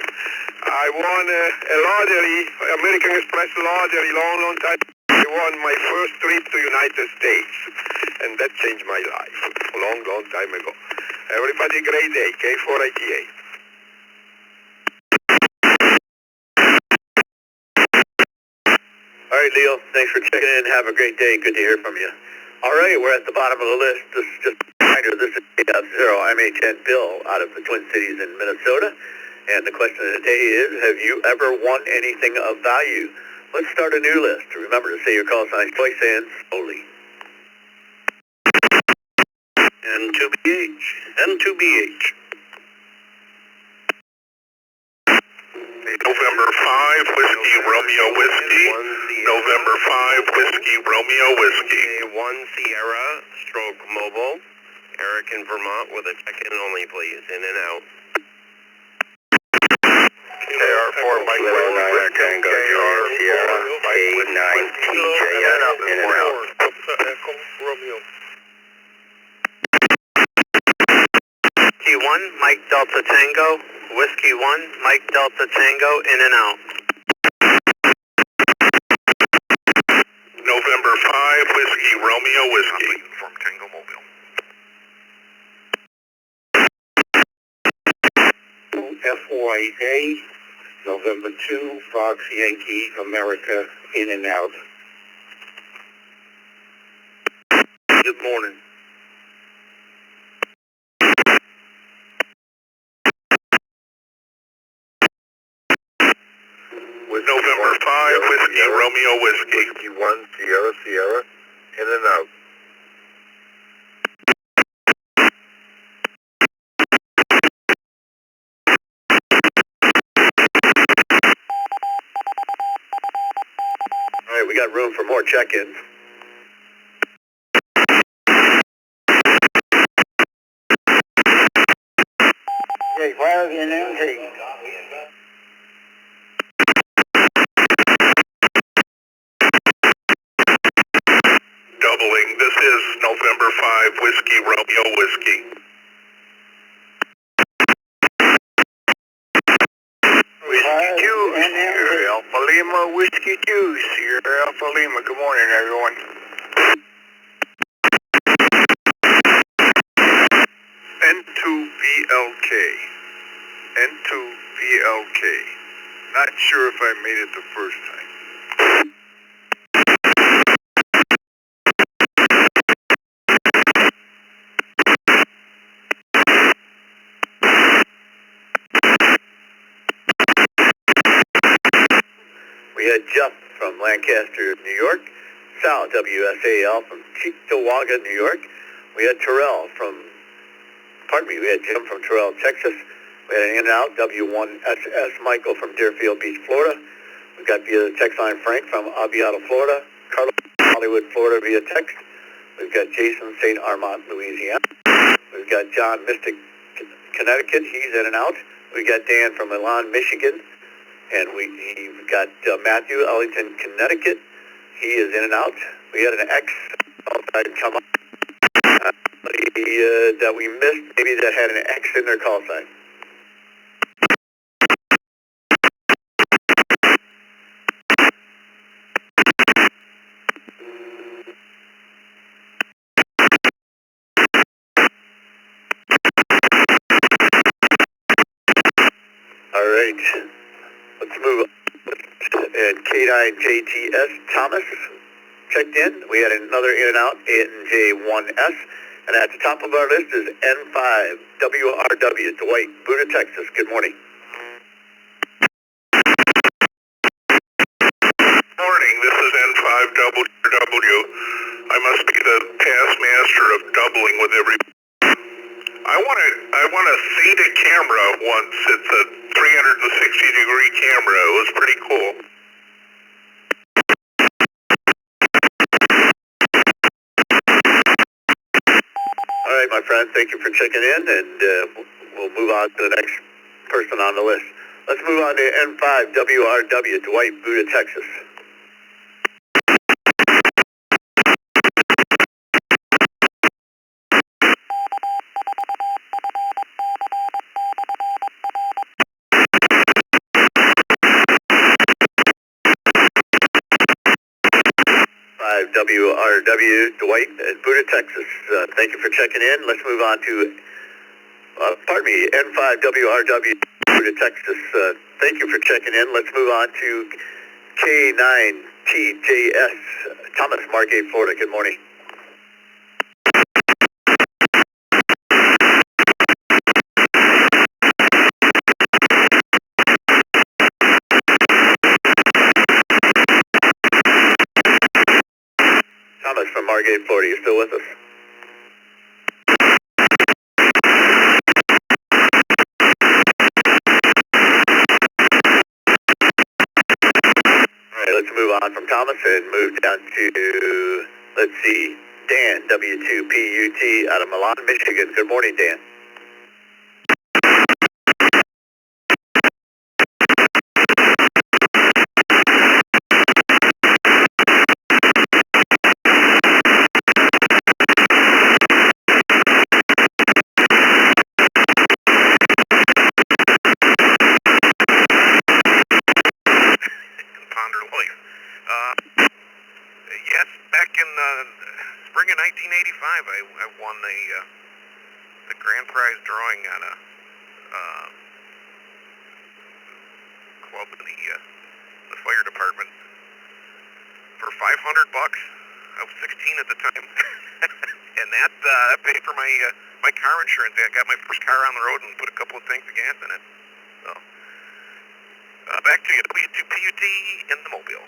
I won a lottery, American Express lottery, long time. I won my first trip to United States, and that changed my life long time ago. Everybody, great day. K4ITA. All right, Leo. Thanks for checking in. Have a great day. Good to hear from you. All right, we're at the bottom of the list. This is just a reminder. This is 8.0 MHN Bill out of the Twin Cities in Minnesota. And the question of the day is, have you ever won anything of value? Let's start a new list. Remember to say your call sign twice and slowly. N2BH. N2BH. November 5, Whiskey Romeo Whiskey. November 5, Whiskey Romeo Whiskey. 1 Sierra, Stroke Mobile. Eric in Vermont with a check-in only, please. In and out. KR4 Mike 09 Tango Sierra K9TJ in and out. Echo Romeo. Whiskey 1, Mike Delta Tango. Whiskey 1, Mike Delta Tango, in and out. November 5, Whiskey Romeo Whiskey. From Tango Mobile. FYA, November 2, Fox Yankee America in and out. Good morning. With November 5, Whiskey Romeo Whiskey. Whiskey 1 Sierra Sierra, in and out. All right, we got room for more check-ins. Okay, fire the announcing. Doubling. This is November 5, Whiskey Romeo Whiskey. Whiskey 2, Sierra Alpha Lima, Whiskey 2, Sierra Alpha Lima. Good morning, everyone. N2VLK. N2VLK. Not sure if I made it the first time. We had Jeff from Lancaster, New York. Sal, WSAL from Cheektowaga, New York. We had Terrell from, we had Jim from Terrell, Texas. We had an in-and-out, W1SS Michael from Deerfield Beach, Florida. We got via the text line Frank from Aviado, Florida. Carlos from Hollywood, Florida via text. We've got Jason, St. Armand, Louisiana. We've got John, Mystic, Connecticut. He's in and out. We got Dan from Milan, Michigan. And we've got Matthew, Ellington, Connecticut. He is in and out. We had an X come up that we missed, maybe that had an X in their call sign. All right, let's move on. And K9JTS Thomas checked in. We had another in and out, N J1S. And at the top of our list is N5WRW, Dwight, Buda, Texas. Good morning. Morning, this is N5WRW. I must be the past master of doubling with every... I want a Theta camera once. It's a 360-degree camera. It was pretty cool. All right, my friend, thank you for checking in, and we'll move on to the next person on the list. Let's move on to N5WRW, Dwight, Buda, Texas. WRW, Dwight, at Buda, Texas. Thank you for checking in. Let's move on to, N5WRW, Buda, Texas. Thank you for checking in. Let's move on to K9TJS, Thomas, Margate, Florida. Good morning. Thomas from Margate, Florida. You still with us? All right, let's move on from Thomas and move down to, let's see, Dan, W2PUT out of Milan, Michigan. Good morning, Dan. Yes, back in spring of 1985, I won the grand prize drawing on a club in the fire department for $500. I was 16 at the time, and that paid for my car insurance. I got my first car on the road and put a couple of tanks of gas in it. So back to you, W2PUT in the Mobile.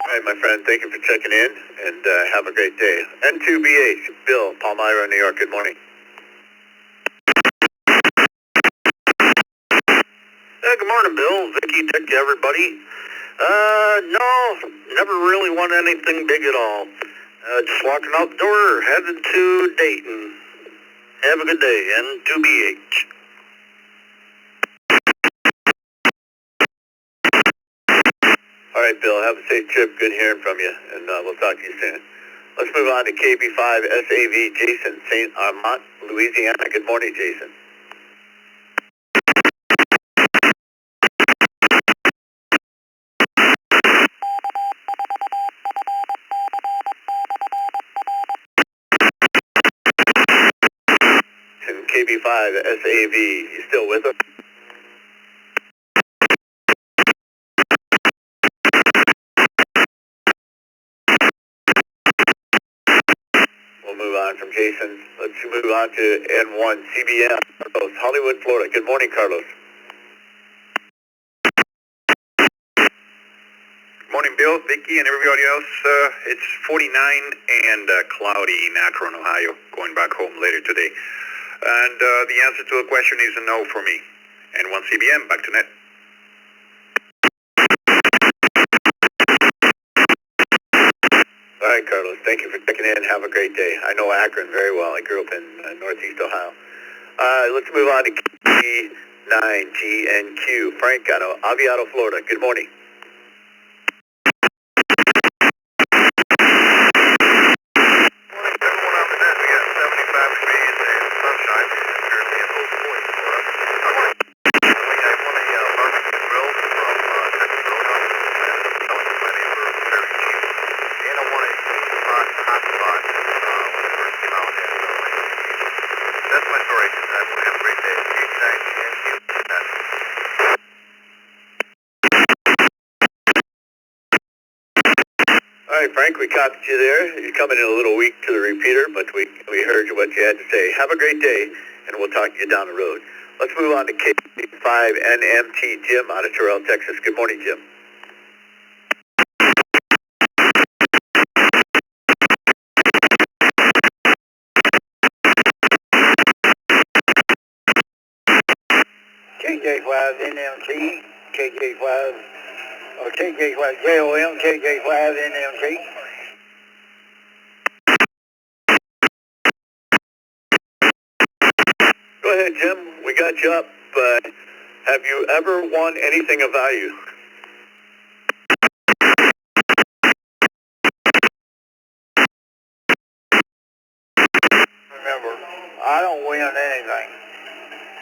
All right, my friend, thank you for checking in, and have a great day. N2BH, Bill, Palmyra, New York. Good morning. Good morning, Bill, Vicky, Dick, everybody. No, never really won anything big at all. Just walking out the door, headed to Dayton. Have a good day, N2BH. All right, Bill, have a safe trip. Good hearing from you, and we'll talk to you soon. Let's move on to KB5SAV, Jason, St. Armand, Louisiana. Good morning, Jason. And KB5SAV, you still with us? We'll move on from Jason. Let's move on to N1CBM, Carlos, Hollywood, Florida. Good morning, Carlos. Morning, Bill, Vicky, and everybody else. It's 49 and cloudy in Akron, Ohio, going back home later today. And the answer to the question is a no for me. N1CBM, back to net. All right, Carlos, thank you for checking in. Have a great day. I know Akron very well. I grew up in Northeast Ohio. Let's move on to K9GNQ, Frank out of Aviado, Florida. Good morning. That's my story. Have a great day. right, Frank, we copied you there. You're coming in a little weak to the repeater, but we heard what you had to say. Have a great day, and we'll talk to you down the road. Let's move on to K5NMT Jim out of Terrell, Texas. Good morning, Jim. KJ5NMT, KJ5, or KJ5JOM, KJ5NMT. Go ahead, Jim. We got you up. Have you ever won anything of value? Remember, I don't win anything.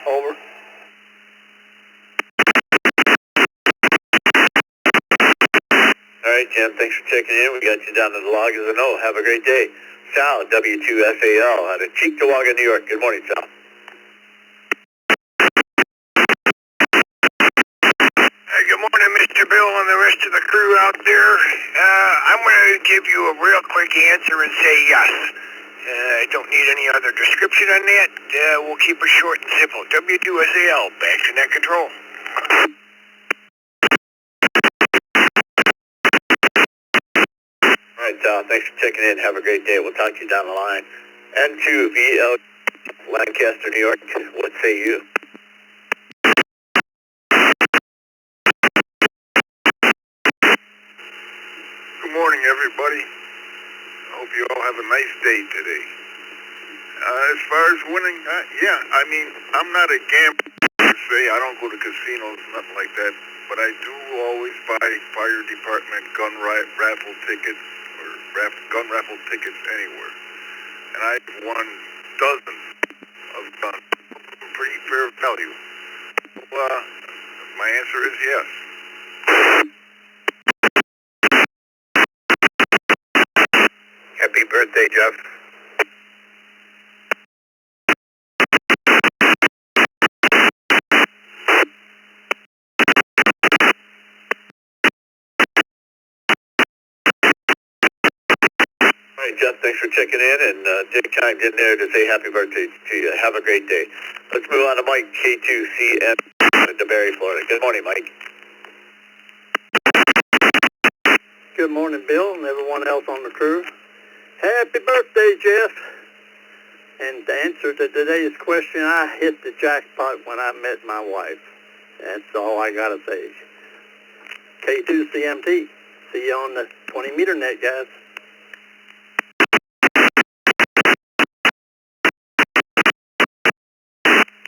Over. All right, Jim, thanks for checking in. We got you down to the log as a no. Have a great day. Sal, W2SAL, out of Cheektowaga, New York. Good morning, Sal. Hey, good morning, Mr. Bill and the rest of the crew out there. I'm going to give you a real quick answer and say yes. I don't need any other description on that. We'll keep it short and simple. W2SAL, back to net control. All right, Sal, thanks for checking in. Have a great day. We'll talk to you down the line. N2VL, Lancaster, New York. What say you? Good morning, everybody. I hope you all have a nice day today. As far as winning, yeah, I mean, I'm not a gambler per se. I don't go to casinos, nothing like that. But I do always buy fire department gun raffle tickets or gun raffle tickets anywhere. And I've won dozens of guns for pretty fair value. Well, my answer is yes. Happy birthday, Jeff. All right, Jeff, thanks for checking in, and Dick chimed in there to say happy birthday to you. Have a great day. Let's move on to Mike, K2CM, in DeBerry, Florida. Good morning, Mike. Good morning, Bill, and everyone else on the crew. Happy birthday, Jeff. And to answer to today's question, I hit the jackpot when I met my wife. That's all I got to say. K2CMT. See you on the 20-meter net, guys.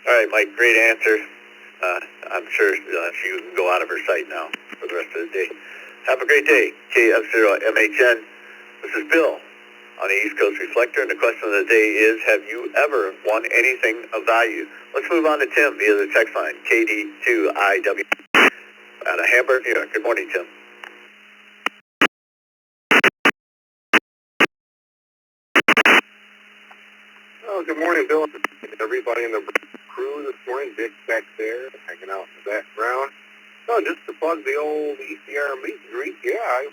All right, Mike, great answer. I'm sure she can go out of her sight now for the rest of the day. Have a great day, KF0MHN. This is Bill on the East Coast Reflector, and the question of the day is, have you ever won anything of value? Let's move on to Tim via the text line, KD2IW, out of Hamburg, New York. Good morning, Tim. Oh, good morning, Bill. Everybody in the crew this morning. Dick back there, hanging out in the background. Oh, just to plug the old ECR meet and greet. Yeah,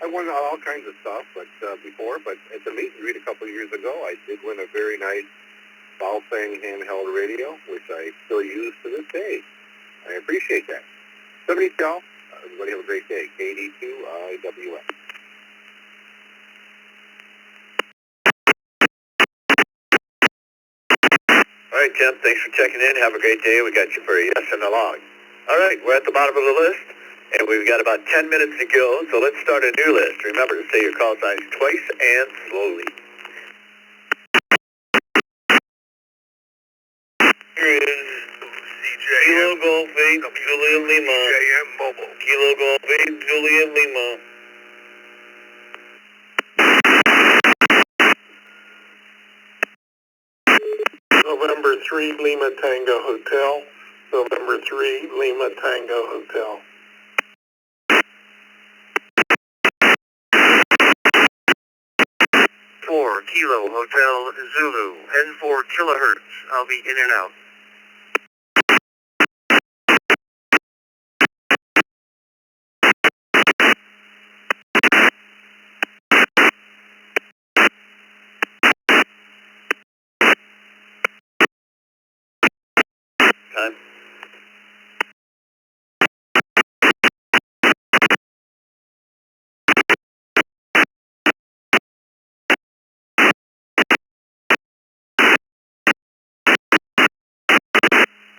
I won all kinds of stuff, but before. But at the meet and greet a couple of years ago, I did win a very nice Baofeng handheld radio, which I still use to this day. I appreciate that. Somebody tell. Everybody have a great day. KD2IWS. All right, Tim, thanks for checking in. Have a great day. We got you for a yes and a log. All right, we're at the bottom of the list, and we've got about 10 minutes to go, so let's start a new list. Remember to say your call signs twice and slowly. Kilo Golf 8, Julian Lima. JM Mobile. Kilo Golf 8, Julian Lima. November 3, Lima Tango Hotel. November 3, Lima Tango Hotel. Kilo Hotel Zulu, and 4 kilohertz. I'll be in and out. Time.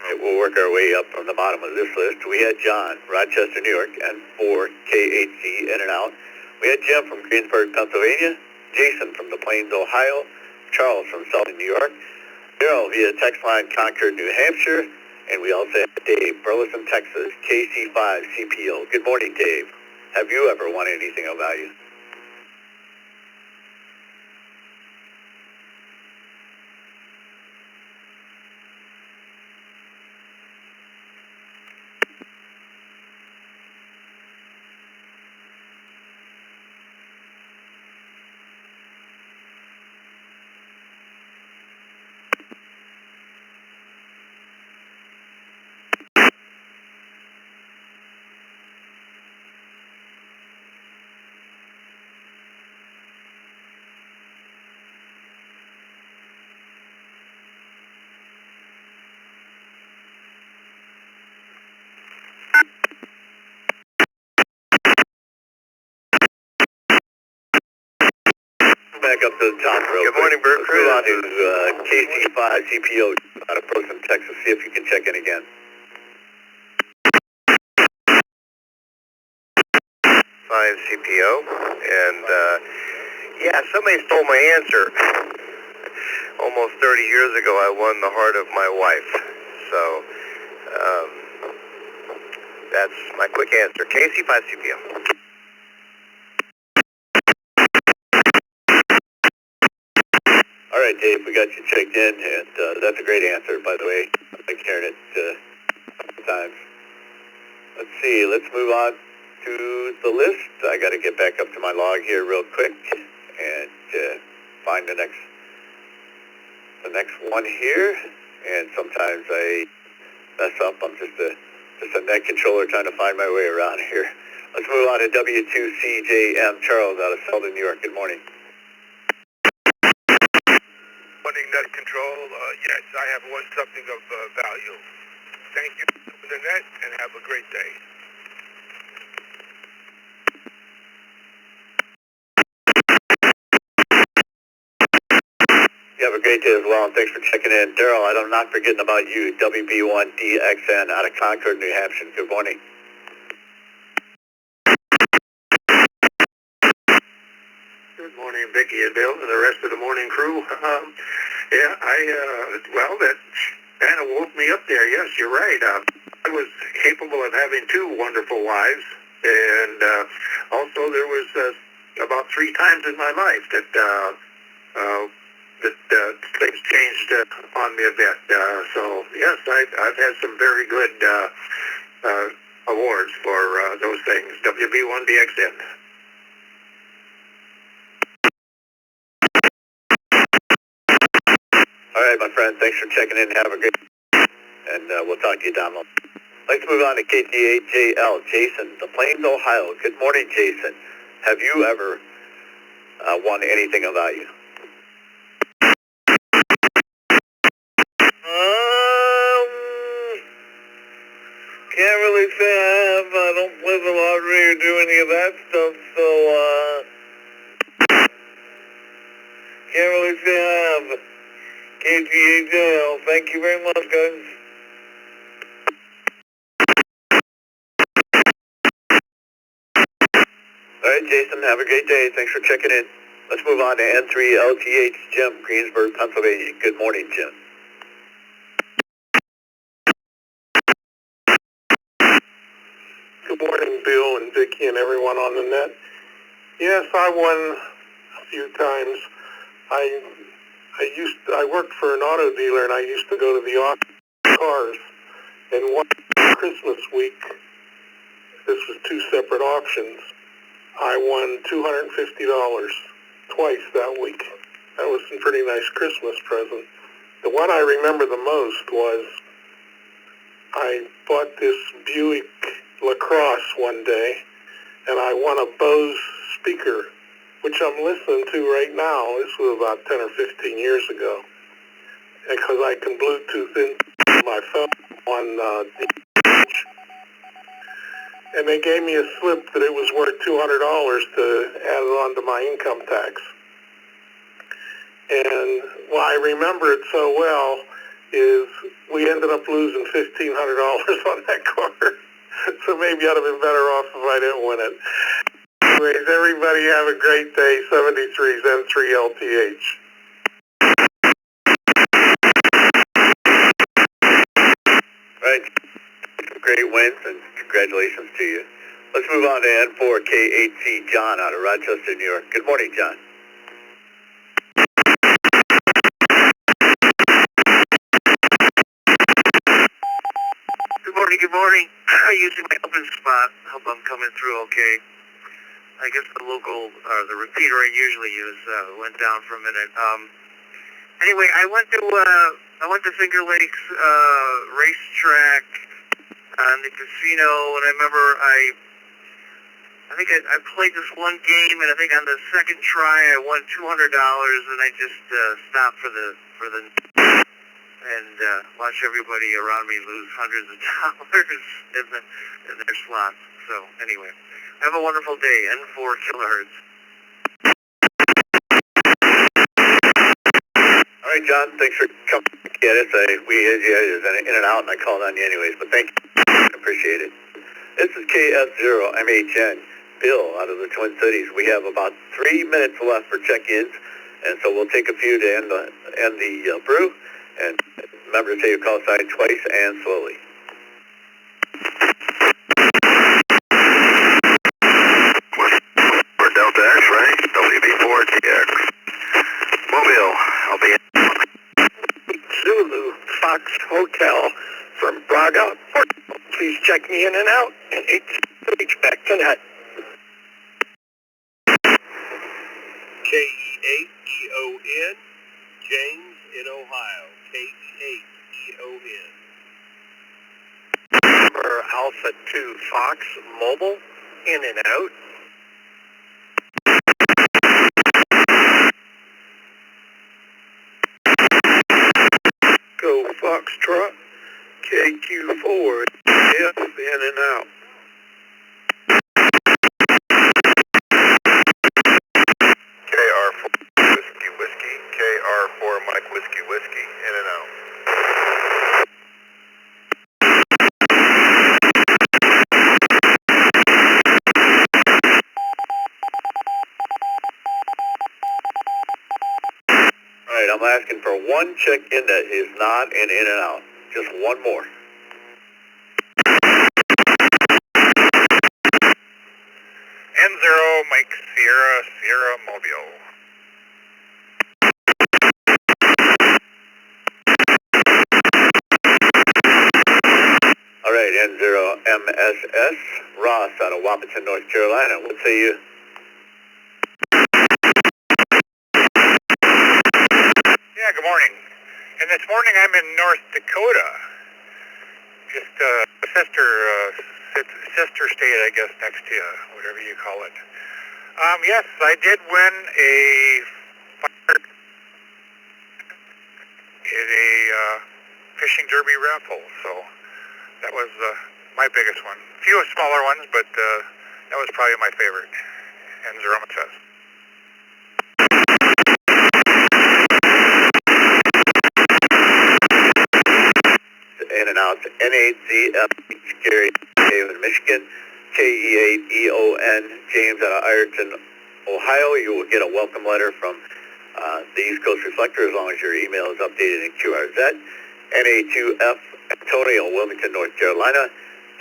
Alright, we'll work our way up from the bottom of this list. We had John, Rochester, New York, and 4KHC in and out. We had Jim from Greensburg, Pennsylvania, Jason from the Plains, Ohio, Charles from Southern New York, Daryl via text line Concord, New Hampshire, and we also have Dave, Burleson, Texas, KC5CPO. Good morning, Dave. Have you ever won anything of value? Back up to the top real quick. Good morning, Brew Crew. Let's move on to KC5CPO out of Burleson, Texas. See if you can check in again. 5CPO, and yeah, somebody stole my answer. Almost 30 years ago, I won the heart of my wife. So, that's my quick answer. KC5CPO. All right, Dave, we got you checked in, and that's a great answer, by the way. I've been hearing it a couple times. Let's see, let's move on to the list. I got to get back up to my log here real quick and find the next one here. And sometimes I mess up. I'm just a net controller trying to find my way around here. Let's move on to W2CJM Charles out of Selden, New York. Good morning. Morning, net control. Yes, I have won something of value. Thank you for the net, and have a great day. You have a great day as well, and thanks for checking in. Daryl, I'm not forgetting about you. WB1DXN out of Concord, New Hampshire. Good morning. Good morning, Vicki and Bill and the rest of the morning crew. Well, that kind of woke me up there. Yes, you're right. I was capable of having two wonderful wives, and also there was about 3 times in my life that things changed on me a bit. So, yes, I've had some very good awards for those things. WB1DXN. All right, my friend. Thanks for checking in. Have a great day. And we'll talk to you down below. Let's move on to KT8JL. Jason, the Plains, Ohio. Good morning, Jason. Have you ever won anything of value? Can't really say I have. I don't play the lottery or do any of that stuff, so can't really say I have. KT8JL, thank you very much, guys. All right, Jason, have a great day. Thanks for checking in. Let's move on to N3LTH Jim, Greensburg, Pennsylvania. Good morning, Jim. Good morning, Bill and Vicki and everyone on the net. Yes, I won a few times. I worked for an auto dealer, and I used to go to the auction cars. And one Christmas week, this was 2 separate auctions, I won $250 twice that week. That was some pretty nice Christmas present. The one I remember the most was I bought this Buick LaCrosse one day, and I won a Bose speaker, which I'm listening to right now. This was about 10 or 15 years ago, because I can Bluetooth in my phone on and they gave me a slip that it was worth $200 to add it on to my income tax. And why I remember it so well is we ended up losing $1,500 on that car. So maybe I'd have been better off if I didn't win it. Anyways, everybody have a great day. 73 N3LTH. Right. Great wins and congratulations to you. Let's move on to N4KHC John out of Rochester, New York. Good morning, John. Good morning. Using my open spot. Hope I'm coming through okay. I guess the local, the repeater I usually use went down for a minute. Anyway, I went to Finger Lakes racetrack and the casino, and I remember I think I played this one game, and I think on the second try I won $200, and I just stopped for the and watch everybody around me lose hundreds of dollars in their slots. So anyway, have a wonderful day. N4 kilohertz. All right, John, thanks for coming to get us. We had you in and out, and I called on you anyways, but thank you. I appreciate it. This is KF0MHN, Bill out of the Twin Cities. We have about 3 minutes left for check-ins, and so we'll take a few to end the brew. And remember to say your call sign twice and slowly. For Delta X-ray, WB4TX. Mobile, I'll be in. Zulu Fox Hotel from Braga. Please check me in and out and H back to net. KE8EON, James in Ohio. KE8EON. Number Alpha 2 Fox Mobile, in and out. Go Foxtrot, KQ4, F in and out. KR4 Whiskey Whiskey, KR4 Mike Whiskey Whiskey, in and out. All right, I'm asking for one check-in that is not an in and out. Just one more. N0 Mike Sierra, Sierra Mobile. All right, N0 MSS, Ross out of Wapaton, North Carolina. What say you? Yeah, good morning. And this morning I'm in North Dakota. Just sister state, I guess, next to you, whatever you call it. Yes, I did win a fire in a fishing derby raffle, so that was my biggest one. A few smaller ones, but that was probably my favorite. And Zeroma says. In and out, N8ZF, Gary, Haven, Michigan, KE8EON, James out of Ireton, Ohio. You will get a welcome letter from the East Coast Reflector as long as your email is updated in QRZ. NA2F, Antonio, Wilmington, North Carolina,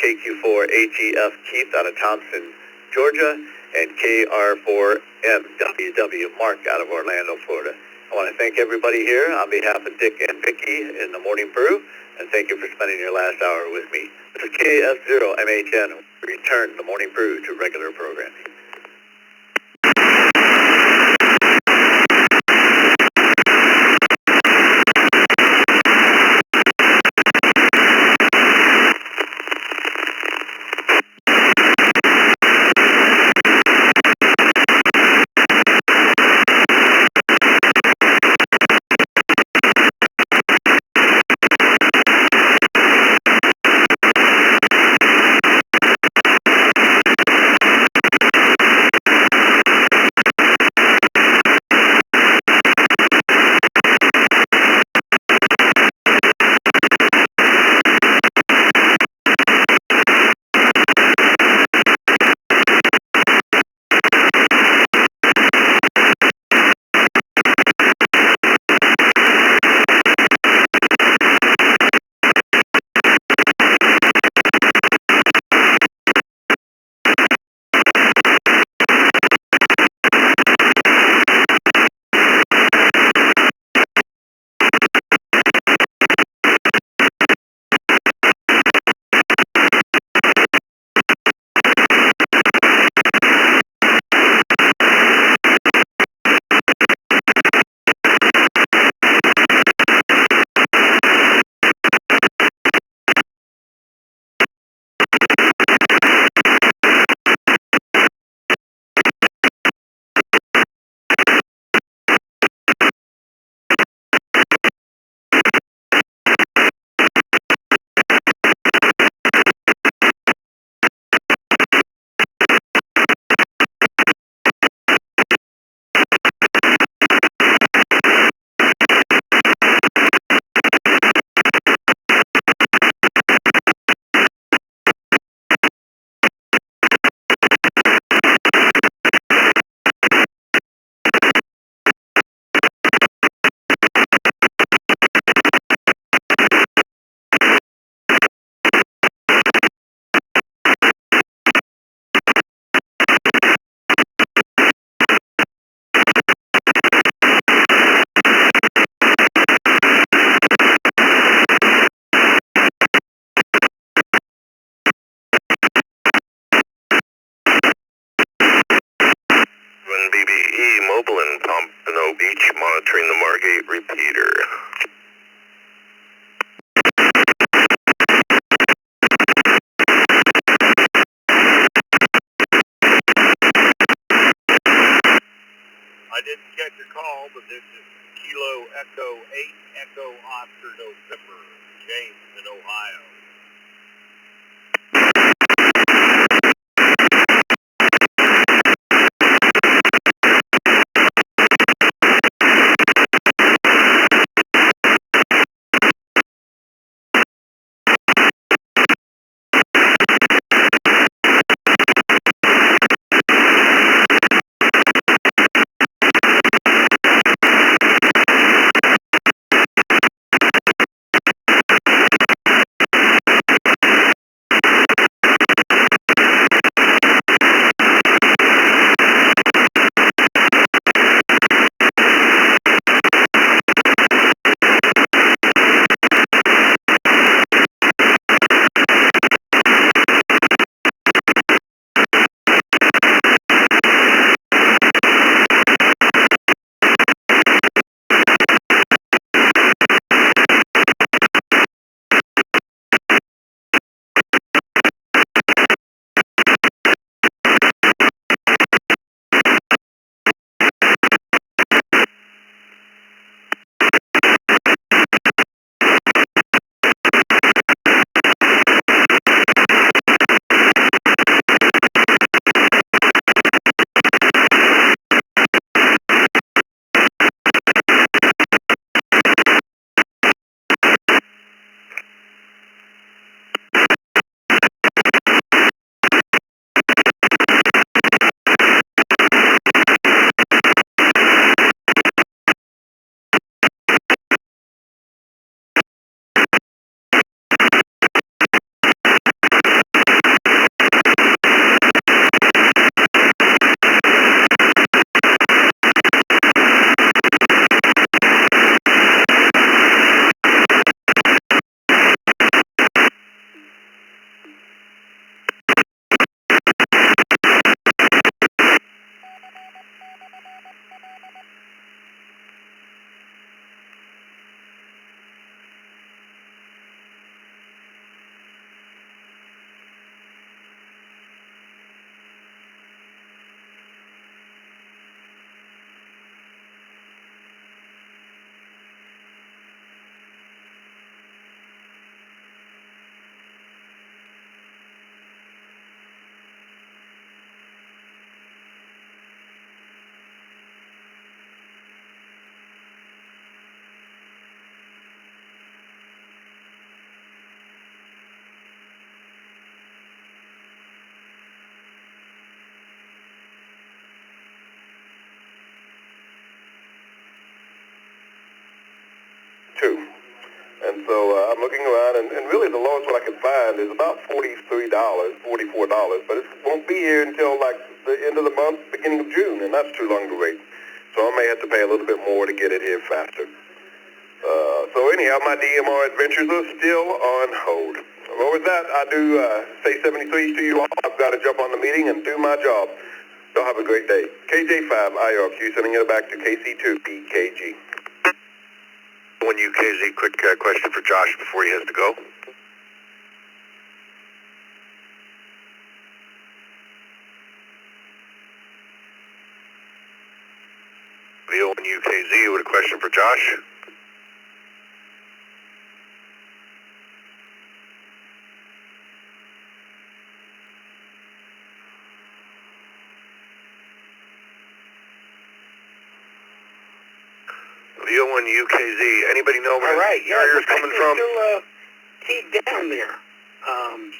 KQ4HEF, Keith out of Thompson, Georgia, and KR4MWW, Mark out of Orlando, Florida. I want to thank everybody here on behalf of Dick and Vicky in the Morning Brew, and thank you for spending your last hour with me. This is KF0MHN. We return the Morning Brew to regular programming. Mobile in Pompano Beach, monitoring the Margate repeater. I didn't catch your call, but this is Kilo Echo 8 Echo Oscar November, James in Ohio. And so I'm looking around, and really the lowest one I could find is about $43, $44, but it won't be here until like the end of the month, beginning of June, and that's too long to wait. So I may have to pay a little bit more to get it here faster. So anyhow, my DMR adventures are still on hold. Well, with that, I do say 73s to you all. I've got to jump on the meeting and do my job. So have a great day. KJ5 IRQ, sending it back to KC2 PKG. One UKZ, quick question for Josh before he has to go. VO1 UKZ with a question for Josh. VO1 UKZ, anybody know where the carrier's coming from? Still keyed down there.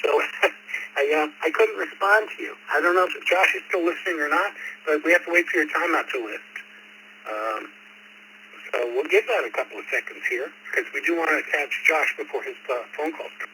So I couldn't respond to you. I don't know if Josh is still listening or not, but we have to wait for your timeout to lift. So we'll give that a couple of seconds here, because we do want to catch Josh before his phone call starts.